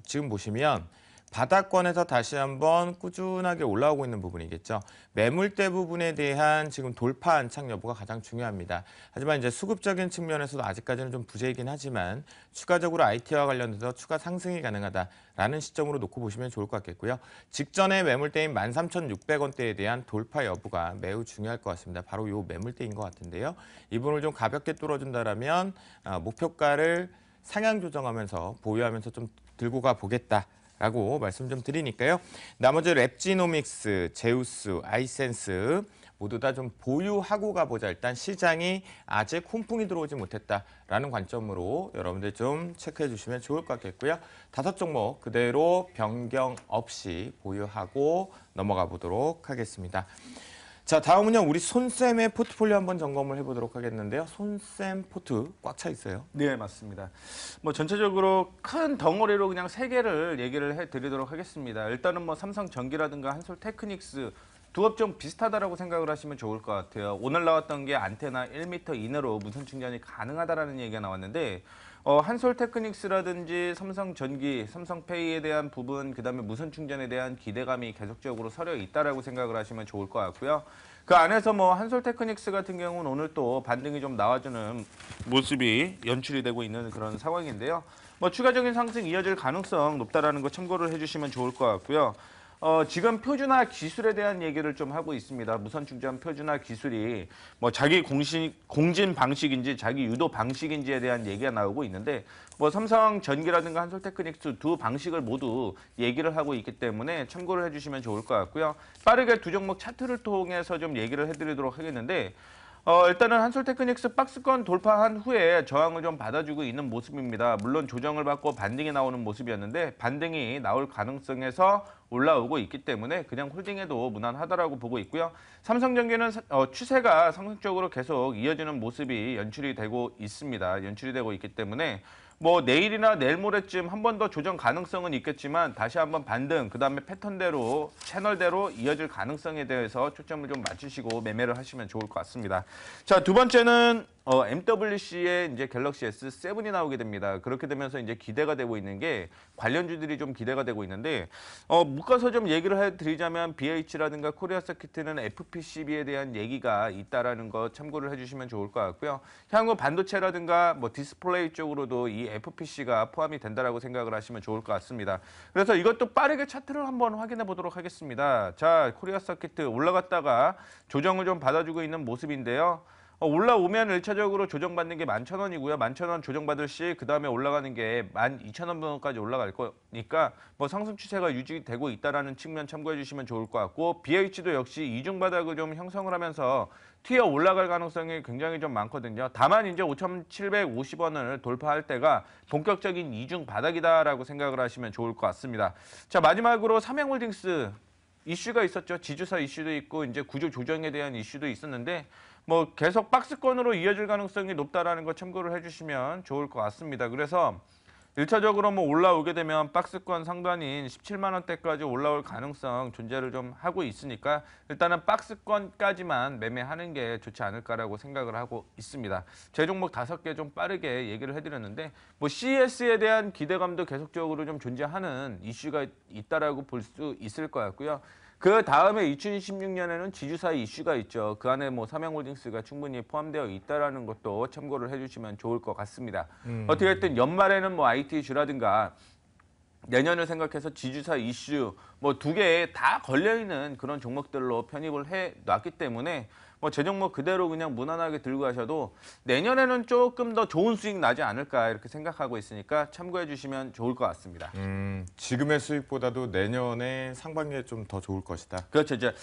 지금 보시면 바닥권에서 다시 한번 꾸준하게 올라오고 있는 부분이겠죠. 매물대 부분에 대한 지금 돌파 안착 여부가 가장 중요합니다. 하지만 이제 수급적인 측면에서도 아직까지는 좀 부재이긴 하지만 추가적으로 IT와 관련해서 추가 상승이 가능하다라는 시점으로 놓고 보시면 좋을 것 같겠고요. 직전에 매물대인 13,600원대에 대한 돌파 여부가 매우 중요할 것 같습니다. 바로 이 매물대인 것 같은데요. 이 부분을 좀 가볍게 뚫어준다라면 목표가를 상향 조정하면서 보유하면서 좀 들고 가 보겠다. 라고 말씀 좀 드리니까요. 나머지 랩지노믹스, 제우스, 아이센스 모두 다 좀 보유하고 가보자. 일단 시장이 아직 훈풍이 들어오지 못했다라는 관점으로 여러분들 좀 체크해 주시면 좋을 것 같겠고요. 5종목 그대로 변경 없이 보유하고 넘어가 보도록 하겠습니다. 자, 다음은요. 우리 손쌤의 포트폴리오 한번 점검을 해보도록 하겠는데요. 손쌤 포트 꽉 차 있어요. 네, 맞습니다. 뭐 전체적으로 큰 덩어리로 그냥 3개를 얘기를 해드리도록 하겠습니다. 일단은 뭐 삼성전기라든가 한솔테크닉스 두 업종 비슷하다라고 생각을 하시면 좋을 것 같아요. 오늘 나왔던 게 안테나 1m 이내로 무선 충전이 가능하다라는 얘기가 나왔는데 한솔테크닉스라든지 삼성전기, 삼성페이에 대한 부분, 그다음에 무선 충전에 대한 기대감이 계속적으로 서려 있다라고 생각을 하시면 좋을 것 같고요. 그 안에서 뭐 한솔테크닉스 같은 경우는 오늘 또 반등이 좀 나와주는 모습이 연출이 되고 있는 그런 상황인데요. 뭐 추가적인 상승 이어질 가능성 높다라는 거 참고를 해주시면 좋을 것 같고요. 지금 표준화 기술에 대한 얘기를 좀 하고 있습니다. 무선 충전 표준화 기술이 뭐 자기 공진 방식인지 자기 유도 방식인지에 대한 얘기가 나오고 있는데 뭐 삼성전기라든가 한솔테크닉스 두 방식을 모두 얘기를 하고 있기 때문에 참고를 해주시면 좋을 것 같고요. 빠르게 두 종목 차트를 통해서 좀 얘기를 해드리도록 하겠는데 일단은 한솔테크닉스 박스권 돌파한 후에 저항을 좀 받아주고 있는 모습입니다. 물론 조정을 받고 반등이 나오는 모습이었는데 반등이 나올 가능성에서 올라오고 있기 때문에 그냥 홀딩해도 무난하다라고 보고 있고요. 삼성전기는 추세가 상승적으로 계속 이어지는 모습이 연출이 되고 있습니다. 연출이 되고 있기 때문에 뭐 내일이나 내일 모레쯤 한 번 더 조정 가능성은 있겠지만 다시 한번 반등, 그다음에 패턴대로 채널대로 이어질 가능성에 대해서 초점을 좀 맞추시고 매매를 하시면 좋을 것 같습니다. 자, 두 번째는 MWC의 이제 갤럭시 S7이 나오게 됩니다. 그렇게 되면서 이제 기대가 되고 있는 게 관련주들이 좀 기대가 되고 있는데 묶어서 좀 얘기를 해드리자면 BH라든가 코리아 서킷은 FPCB에 대한 얘기가 있다라는 거 참고를 해주시면 좋을 것 같고요. 향후 반도체라든가 뭐 디스플레이 쪽으로도 이 FPC가 포함이 된다라고 생각을 하시면 좋을 것 같습니다. 그래서 이것도 빠르게 차트를 한번 확인해 보도록 하겠습니다. 자, 코리아 서킷 올라갔다가 조정을 좀 받아주고 있는 모습인데요. 올라오면 1차적으로 조정받는 게 11,000원이고요. 11,000원 조정받을 시 그다음에 올라가는 게 12,000원까지 올라갈 거니까 뭐 상승 추세가 유지되고 있다라는 측면 참고해 주시면 좋을 것 같고 BH도 역시 이중 바닥을 좀 형성을 하면서 튀어 올라갈 가능성이 굉장히 좀 많거든요. 다만 이제 5,750원을 돌파할 때가 본격적인 이중 바닥이다라고 생각을 하시면 좋을 것 같습니다. 자, 마지막으로 삼양홀딩스 이슈가 있었죠. 지주사 이슈도 있고 이제 구조 조정에 대한 이슈도 있었는데 뭐 계속 박스권으로 이어질 가능성이 높다라는 거 참고를 해주시면 좋을 것 같습니다. 그래서 1차적으로 뭐 올라오게 되면 박스권 상단인 17만 원대까지 올라올 가능성 존재를 좀 하고 있으니까 일단은 박스권까지만 매매하는 게 좋지 않을까라고 생각을 하고 있습니다. 제 종목 5개 좀 빠르게 얘기를 해드렸는데 뭐 CES에 대한 기대감도 계속적으로 좀 존재하는 이슈가 있다라고 볼 수 있을 것 같고요. 그 다음에 2016년에는 지주사 이슈가 있죠. 그 안에 뭐 삼양홀딩스가 충분히 포함되어 있다라는 것도 참고를 해주시면 좋을 것 같습니다. 어떻게 됐든 연말에는 뭐 IT 이슈라든가 내년을 생각해서 지주사 이슈 뭐 2개에 다 걸려있는 그런 종목들로 편입을 해놨기 때문에 뭐 제 종목 그대로 그냥 무난하게 들고 가셔도 내년에는 조금 더 좋은 수익 나지 않을까 이렇게 생각하고 있으니까 참고해 주시면 좋을 것 같습니다. 지금의 수익보다도 내년에 상반기에 좀 더 좋을 것이다. 그렇죠. 이제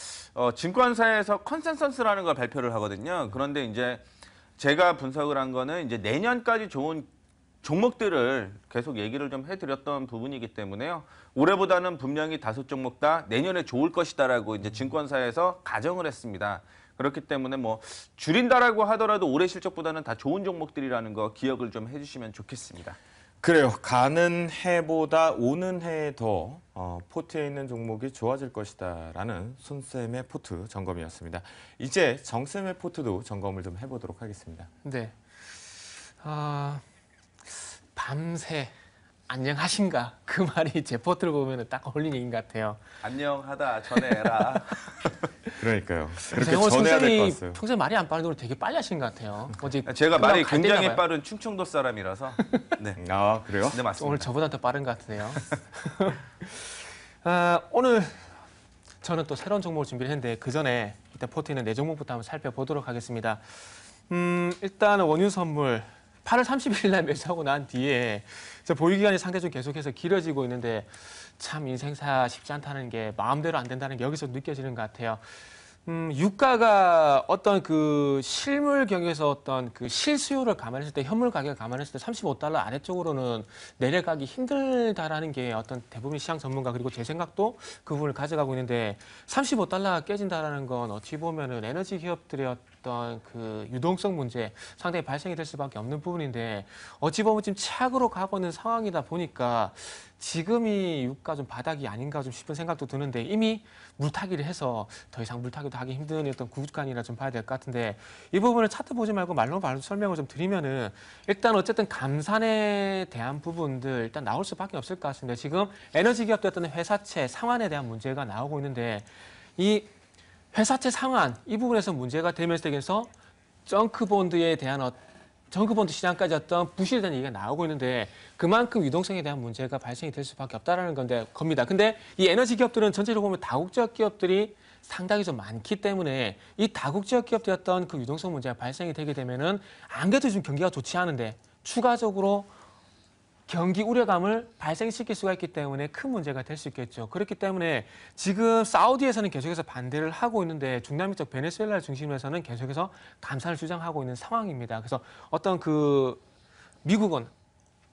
증권사에서 컨센서스라는 걸 발표를 하거든요. 그런데 이제 제가 분석을 한 거는 이제 내년까지 좋은 종목들을 계속 얘기를 좀 해드렸던 부분이기 때문에요. 올해보다는 분명히 5종목 다 내년에 좋을 것이다라고 이제 증권사에서 가정을 했습니다. 그렇기 때문에 뭐 줄인다라고 하더라도 올해 실적보다는 다 좋은 종목들이라는 거 기억을 좀 해주시면 좋겠습니다. 그래요. 가는 해보다 오는 해에 더 포트에 있는 종목이 좋아질 것이다라는 손쌤의 포트 점검이었습니다. 이제 정쌤의 포트도 점검을 좀 해보도록 하겠습니다. 네. 밤새 안녕하신가 그 말이 제 포트를 보면 딱 어울리는 얘기인 것 같아요. 안녕하다 전해라. 그러니까요. 그렇게 오늘 전해야 될 것 선생님이 같아요. 평소에 말이 안 빠르도 되게 빨리 하신 것 같아요. 어제 제가 말이 갈 때나 굉장히 봐요. 빠른 충청도 사람이라서. 네, 아, 그래요? 네 맞습니다. 오늘 저보다 더 빠른 것 같은데요. 오늘 저는 또 새로운 종목을 준비를 했는데 그 전에 일단 포트에 있는 4종목부터 한번 살펴보도록 하겠습니다. 일단 원유선물 8월 30일 날 매수하고 난 뒤에 보유기간이 상대적으로 계속해서 길어지고 있는데 참 인생사 쉽지 않다는 게 마음대로 안 된다는 게 여기서 느껴지는 것 같아요. 유가가 어떤 그 실물 경에서 어떤 그 실수요를 감안했을 때 현물 가격을 감안했을 때 35달러 아래쪽으로는 내려가기 힘들다라는 게 어떤 대부분 시장 전문가 그리고 제 생각도 그 부분을 가져가고 있는데 35달러가 깨진다라는 건 어찌 보면은 에너지 기업들의 어떤 그 유동성 문제 상당히 발생이 될 수밖에 없는 부분인데 어찌 보면 지금 최악으로 가고 있는 상황이다 보니까 지금이 유가 좀 바닥이 아닌가 좀 싶은 생각도 드는데 이미 물타기를 해서 더 이상 물타기도 하기 힘든 어떤 구간이라 좀 봐야 될 것 같은데 이 부분을 차트 보지 말고 말로 설명을 좀 드리면은 일단 어쨌든 감산에 대한 부분들 일단 나올 수밖에 없을 것 같습니다. 지금 에너지 기업들 어떤 회사채 상환에 대한 문제가 나오고 있는데 이 회사채 상환 이 부분에서 문제가 되면서 정크본드에 대한 정크본드 시장까지 어떤 부실에 대한 얘기가 나오고 있는데 그만큼 유동성에 대한 문제가 발생이 될 수밖에 없다는 겁니다. 근데 이 에너지 기업들은 전체적으로 보면 다국적 기업들이 상당히 좀 많기 때문에 이 다국적 기업들의 어떤 그 유동성 문제가 발생이 되게 되면은 안 그래도 좀 경기가 좋지 않은데 추가적으로 경기 우려감을 발생시킬 수가 있기 때문에 큰 문제가 될 수 있겠죠. 그렇기 때문에 지금 사우디에서는 계속해서 반대를 하고 있는데 중남미 쪽 베네수엘라를 중심으로 해서는 계속해서 감산을 주장하고 있는 상황입니다. 그래서 어떤 그 미국은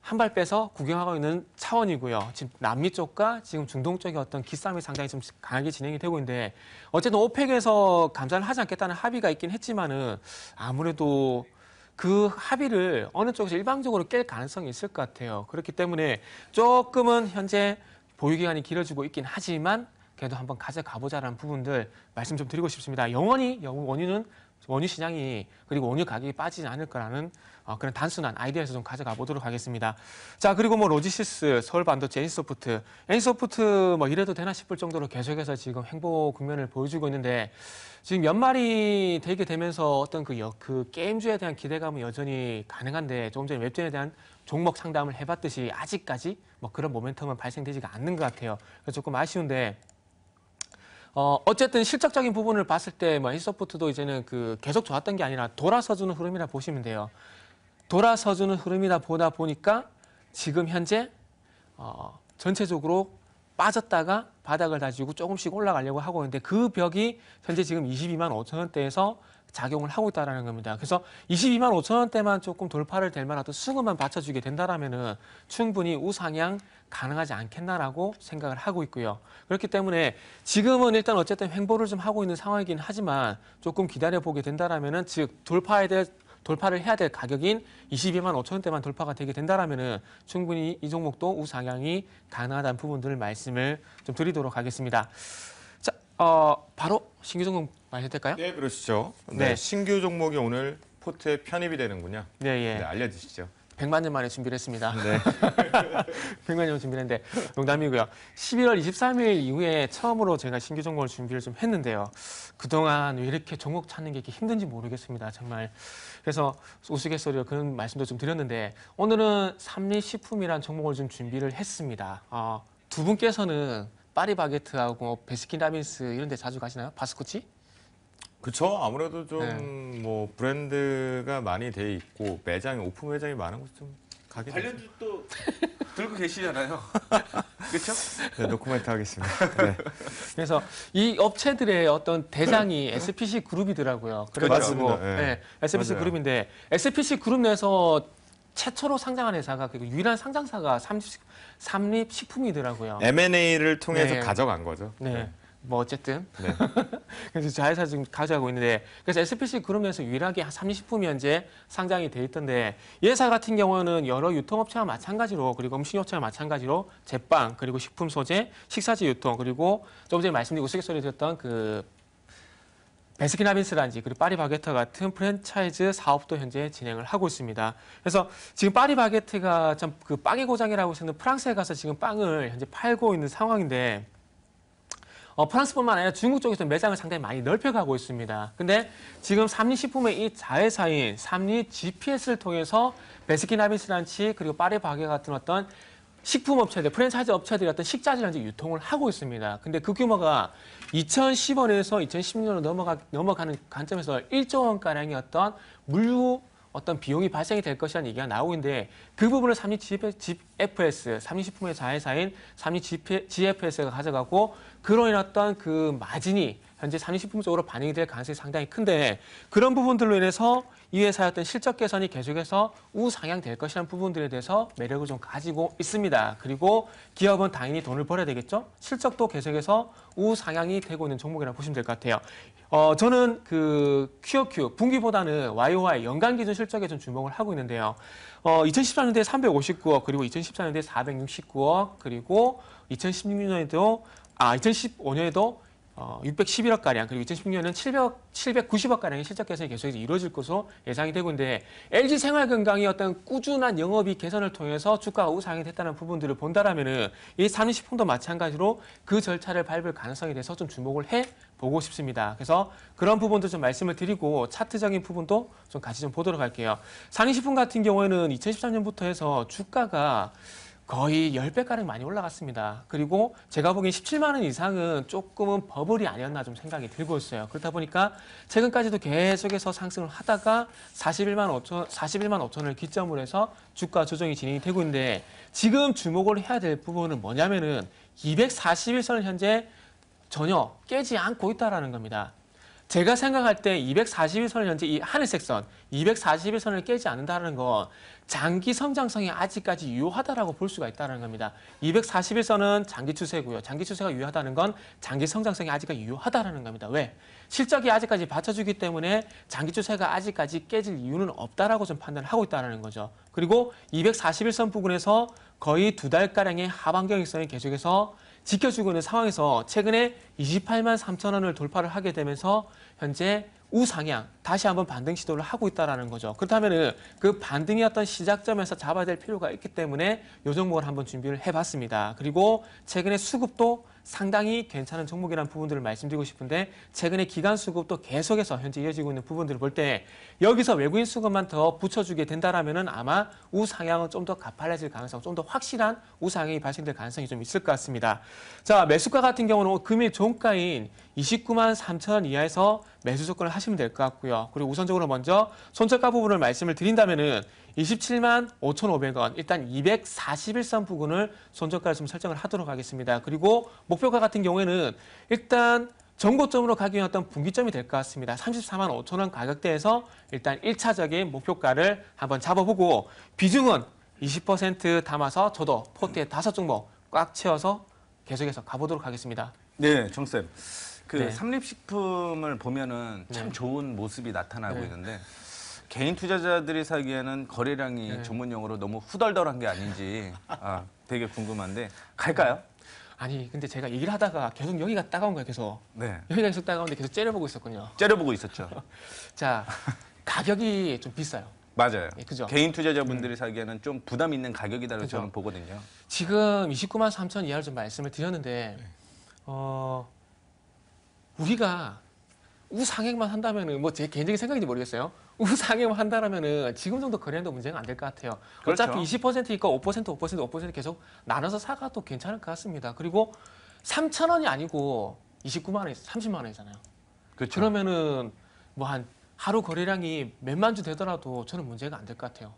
한 발 빼서 구경하고 있는 차원이고요. 지금 남미 쪽과 지금 중동 쪽의 어떤 기싸움이 상당히 좀 강하게 진행이 되고 있는데 어쨌든 오펙에서 감산을 하지 않겠다는 합의가 있긴 했지만은 아무래도 그 합의를 어느 쪽에서 일방적으로 깰 가능성이 있을 것 같아요. 그렇기 때문에 조금은 현재 보유 기간이 길어지고 있긴 하지만 그래도 한번 가져가보자라는 부분들 말씀 좀 드리고 싶습니다. 영원히 원유 시장이 그리고 원유 가격이 빠지지 않을 거라는 그런 단순한 아이디어에서 좀 가져가 보도록 하겠습니다. 자, 그리고 뭐 로지시스, 서울반도체, NC소프트 뭐 이래도 되나 싶을 정도로 계속해서 지금 횡보 국면을 보여주고 있는데 지금 연말이 되게 되면서 어떤 그 게임주에 대한 기대감은 여전히 가능한데 조금 전에 웹전에 대한 종목 상담을 해봤듯이 아직까지 뭐 그런 모멘텀은 발생되지가 않는 것 같아요. 그래서 조금 아쉬운데 어쨌든 실적적인 부분을 봤을 때 뭐 NC소프트도 이제는 그 계속 좋았던 게 아니라 돌아서주는 흐름이라 보시면 돼요. 돌아서주는 흐름이다 보다 보니까 지금 현재 전체적으로 빠졌다가 바닥을 다지고 조금씩 올라가려고 하고 있는데 그 벽이 현재 지금 22만 5천 원대에서 작용을 하고 있다는 겁니다. 그래서 22만 5천 원대만 조금 돌파를 될 만한 어떤 수급만 받쳐주게 된다라면은 충분히 우상향 가능하지 않겠나라고 생각을 하고 있고요. 그렇기 때문에 지금은 일단 어쨌든 횡보를 좀 하고 있는 상황이긴 하지만 조금 기다려 보게 된다라면은 즉 돌파를 해야 될 가격인 22만 5천 원대만 돌파가 되게 된다라면은 충분히 이 종목도 우상향이 가능하다는 부분들을 말씀을 좀 드리도록 하겠습니다. 자, 바로 신규 종목 말해도 될까요? 네, 그러시죠. 네. 네, 신규 종목이 오늘 포트에 편입이 되는군요. 네, 예. 네, 알려주시죠. 100만 년 만에 준비를 했습니다. 네. 100만 년 준비를 했는데 농담이고요. 11월 23일 이후에 처음으로 제가 신규 종목을 준비를 좀 했는데요. 그동안 왜 이렇게 종목 찾는 게 이렇게 힘든지 모르겠습니다. 정말. 그래서 우스갯소리로 그런 말씀도 좀 드렸는데 오늘은 삼리식품이라는 종목을 좀 준비를 했습니다. 두 분께서는 파리바게트하고 베스킨라빈스 이런 데 자주 가시나요? 바스쿠치? 그렇죠. 아무래도 좀 네. 뭐 브랜드가 많이 돼 있고 매장이 오픈 매장이 많은 곳 좀 가게 되죠. 관련주 또 들고 계시잖아요. 그렇죠? 네, 노코멘트 하겠습니다. 네. 그래서 이 업체들의 어떤 대상이 SPC 그룹이더라고요. 그래가지고 맞습니다. 네. 네, SPC 맞아요. 그룹인데 SPC 그룹 내에서 최초로 상장한 회사가 그리고 유일한 상장사가 삼립식품이더라고요. M&A를 통해서 네. 가져간 거죠. 네. 뭐 어쨌든 네. 그래서 자회사 지금 가져가고 있는데 그래서 SPC 그룹 내에서 유일하게 삼립식품이 현재 상장이 돼 있던데 이 회사 같은 경우는 여러 유통업체와 마찬가지로 그리고 음식업체와 마찬가지로 제빵 그리고 식품 소재, 식사지 유통 그리고 조금 전에 말씀드린 우스갯소리 드렸던 그 베스킨라빈스라든지 그리고 파리바게트 같은 프랜차이즈 사업도 현재 진행을 하고 있습니다. 그래서 지금 파리바게트가 참 그 빵의 고장이라고 해서는 프랑스에 가서 지금 빵을 현재 팔고 있는 상황인데 프랑스뿐만 아니라 중국 쪽에서 매장을 상당히 많이 넓혀가고 있습니다. 근데 지금 삼리식품의 이 자회사인 삼리 GPS를 통해서 베스킨라빈스란치 그리고 파리바게트 같은 어떤 식품 업체들, 프랜차이즈 업체들이 어떤 식자재를 현재 유통을 하고 있습니다. 근데 그 규모가 2010원에서 2016년으로 넘어가는 관점에서 1조 원가량의 어떤 물류 어떤 비용이 발생이 될 것이라는 얘기가 나오고 있는데 그 부분을 삼리 GFS, 삼리식품의 자회사인 삼리 GFS가 가져가고 그로 인한 어떤 그 마진이 현재 삼리식품 쪽으로 반영이 될 가능성이 상당히 큰데 그런 부분들로 인해서 이 회사의 어떤 실적 개선이 계속해서 우상향될 것이라는 부분들에 대해서 매력을 좀 가지고 있습니다. 그리고 기업은 당연히 돈을 벌어야 되겠죠. 실적도 계속해서 우상향이 되고 있는 종목이라고 보시면 될 것 같아요. 저는 그 QOQ 분기보다는 YOY 연간 기준 실적에 좀 주목을 하고 있는데요. 2014년도에 359억 그리고 2014년도에 469억 그리고 2015년에도 611억 가량 그리고 2016년은 790억 가량의 실적 개선이 계속해서 이루어질 것으로 예상이 되고 있는데 LG 생활건강이 어떤 꾸준한 영업이익 개선을 통해서 주가가 우상향이 됐다는 부분들을 본다라면은 이 삼리식품도 마찬가지로 그 절차를 밟을 가능성에 대해서 좀 주목을 해 보고 싶습니다. 그래서 그런 부분도 좀 말씀을 드리고 차트적인 부분도 좀 같이 좀 보도록 할게요. 삼리식품 같은 경우에는 2013년부터 해서 주가가 거의 10배가량 많이 올라갔습니다. 그리고 제가 보기엔 17만 원 이상은 조금은 버블이 아니었나 좀 생각이 들고 있어요. 그렇다 보니까 최근까지도 계속해서 상승을 하다가 41만 5천을 기점으로 해서 주가 조정이 진행이 되고 있는데 지금 주목을 해야 될 부분은 뭐냐면은 241선을 현재 전혀 깨지 않고 있다는 겁니다. 제가 생각할 때 241선을 현재 이 하늘색 선, 241선을 깨지 않는다는 건 장기 성장성이 아직까지 유효하다라고 볼 수가 있다는 겁니다. 241선은 장기 추세고요. 장기 추세가 유효하다는 건 장기 성장성이 아직까지 유효하다는 겁니다. 왜? 실적이 아직까지 받쳐주기 때문에 장기 추세가 아직까지 깨질 이유는 없다라고 좀 판단을 하고 있다는 거죠. 그리고 241선 부근에서 거의 2달가량의 하반경직선이 계속해서 지켜주고 있는 상황에서 최근에 28만 3천 원을 돌파를 하게 되면서 현재 우상향, 다시 한번 반등 시도를 하고 있다는 거죠. 그렇다면 그 반등이었던 시작점에서 잡아야 될 필요가 있기 때문에 이 종목을 한번 준비를 해봤습니다. 그리고 최근에 수급도 상당히 괜찮은 종목이라는 부분들을 말씀드리고 싶은데 최근에 기간 수급도 계속해서 현재 이어지고 있는 부분들을 볼 때 여기서 외국인 수급만 더 붙여주게 된다라면은 아마 우상향은 좀 더 가팔라질 가능성, 좀 더 확실한 우상향이 발생될 가능성이 좀 있을 것 같습니다. 자, 매수가 같은 경우는 금일 종가인 29만 3천 원 이하에서 매수 조건을 하시면 될 것 같고요. 그리고 우선적으로 먼저 손절가 부분을 말씀을 드린다면은 27만 5,500원, 일단 241선 부근을 손절가를 좀 설정을 하도록 하겠습니다. 그리고 목표가 같은 경우에는 일단 전고점으로 가기 위한 어떤 분기점이 될 것 같습니다. 34만 5천 원 가격대에서 일단 1차적인 목표가를 한번 잡아보고 비중은 20% 담아서 저도 포트에 5종목 꽉 채워서 계속해서 가보도록 하겠습니다. 네, 정쌤. 그 네. 삼립식품을 보면은 참 좋은 모습이 나타나고 있는데 개인 투자자들이 사기에는 거래량이 전문 용어로 너무 후덜덜한 게 아닌지 되게 궁금한데 갈까요? 아니 근데 제가 얘기를 하다가 계속 여기가 따가운 거예요. 계속 네. 여기가 계속 따가운데 계속 째려보고 있었군요. 째려보고 있었죠. 자, 가격이 좀 비싸요. 맞아요. 예, 그죠? 개인 투자자분들이 사기에는 좀 부담 있는 가격이다라고 그죠? 저는 보거든요. 지금 29만 3천 이하를 좀 말씀을 드렸는데 우리가 우상향만 한다면은 뭐 제 개인적인 생각인지 모르겠어요. 우상향만 한다면은 지금 정도 거래량도 문제가 안 될 것 같아요. 그렇죠. 어차피 20%니까 5% 계속 나눠서 사가도 괜찮을 것 같습니다. 그리고 3천 원이 아니고 29만 원이 30만 원이잖아요. 그렇죠. 그러면은 뭐 한 하루 거래량이 몇만 주 되더라도 저는 문제가 안 될 것 같아요.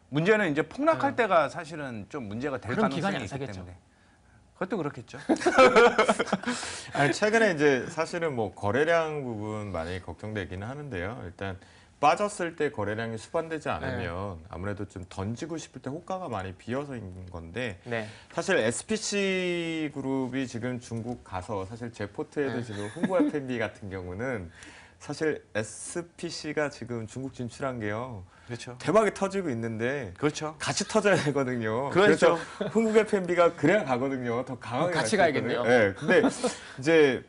문제는 이제 폭락할 때가 사실은 좀 문제가 될 그럼 기간이 가능성이 안 있기 사겠죠. 때문에. 그것도 그렇겠죠. 아니, 최근에 이제 사실은 뭐 거래량 부분 많이 걱정되기는 하는데요. 일단 빠졌을 때 거래량이 수반되지 않으면 아무래도 좀 던지고 싶을 때 호가가 많이 비어서인 건데 네. 사실 SPC 그룹이 지금 중국 가서 사실 제 포트에도 지금 홍보 F&B 같은 경우는 사실 SPC가 지금 중국 진출한 게요. 그렇죠. 대박이 터지고 있는데 그렇죠. 같이 터져야 되거든요. 그렇죠. 그래서 한국 F&B가 그래야 가거든요. 더 강하게 같이 갈 수 있거든요. 가야겠네요. 네, 근데 이제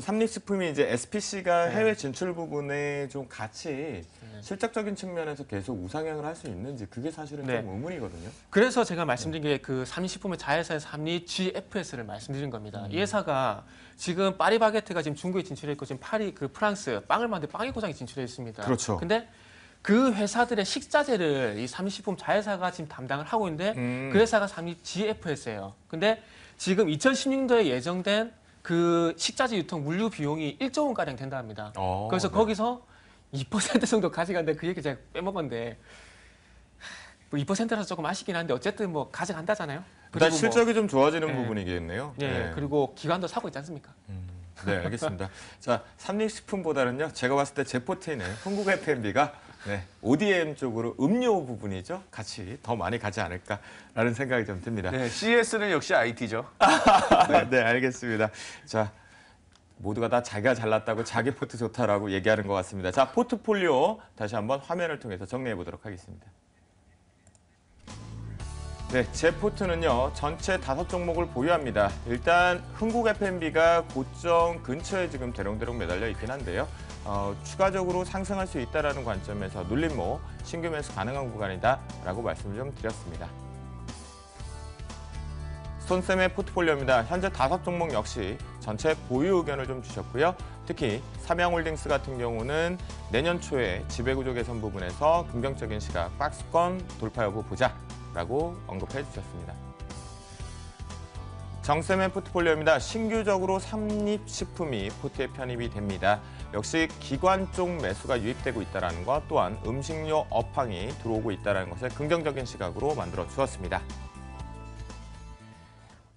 삼립식품이 이제 SPC가 해외 진출 부분에 좀 같이 실적적인 측면에서 계속 우상향을 할 수 있는지 그게 사실은 네. 좀 의문이거든요. 그래서 제가 말씀드린 게 그 삼립식품의 자회사의 삼리 GFS를 말씀드린 겁니다. 이 회사가 지금 파리바게트가 지금 중국에 진출해 있고 지금 파리 그 프랑스 빵을 만드는 빵의 고장에 진출해 있습니다. 그렇죠. 근데 그 회사들의 식자재를 이 삼립식품 자회사가 지금 담당을 하고 있는데 그 회사가 삼리 GFS예요. 근데 지금 2016년도에 예정된 그 식자재 유통 물류 비용이 1조 원 가량 된다 합니다. 그래서 네. 거기서 2% 정도 가져간데 그 얘기 제가 빼먹었는데 뭐 2%라서 조금 아쉽긴 한데 어쨌든 뭐 가져간다잖아요. 일단 그리고 실적이 좀 좋아지는 네. 부분이겠네요. 예, 네. 그리고 기관도 사고 있지 않습니까? 네, 알겠습니다. 자, 삼립식품보다는요, 제가 봤을 때 제 포트에 있는 한국 F&B가 네, ODM 쪽으로 음료 부분이죠. 같이 더 많이 가지 않을까라는 생각이 좀 듭니다. 네, CS는 역시 IT죠. 네, 알겠습니다. 자, 모두가 다 자기가 잘났다고 자기 포트 좋다라고 얘기하는 것 같습니다. 자, 포트폴리오 다시 한번 화면을 통해서 정리해 보도록 하겠습니다. 네, 제 포트는요, 전체 5종목을 보유합니다. 일단 흥국 F&B가 고점 근처에 지금 대롱대롱 매달려 있긴 한데요. 추가적으로 상승할 수 있다는 관점에서 눌림목, 신규 매수 가능한 구간이다라고 말씀을 좀 드렸습니다. 손쌤의 포트폴리오입니다. 현재 5종목 역시 전체 보유 의견을 좀 주셨고요. 특히 삼양홀딩스 같은 경우는 내년 초에 지배구조 개선 부분에서 긍정적인 시각, 박스권 돌파 여부 보자라고 언급해 주셨습니다. 정쌤의 포트폴리오입니다. 신규적으로 삼립식품이 포트에 편입이 됩니다. 역시 기관 쪽 매수가 유입되고 있다는 것 또한 음식료 업황이 들어오고 있다는 것을 긍정적인 시각으로 만들어 주었습니다.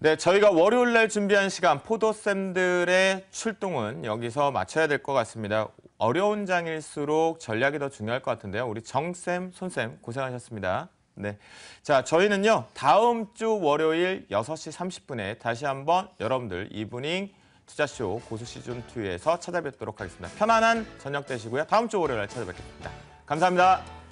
네, 저희가 월요일 날 준비한 시간 포도쌤들의 출동은 여기서 마쳐야 될 것 같습니다. 어려운 장일수록 전략이 더 중요할 것 같은데요. 우리 정쌤, 손쌤 고생하셨습니다. 네, 자 저희는요 다음 주 월요일 6시 30분에 다시 한번 여러분들 이브닝 투자쇼 고수 시즌2에서 찾아뵙도록 하겠습니다. 편안한 저녁 되시고요. 다음 주 월요일 날 찾아뵙겠습니다. 감사합니다.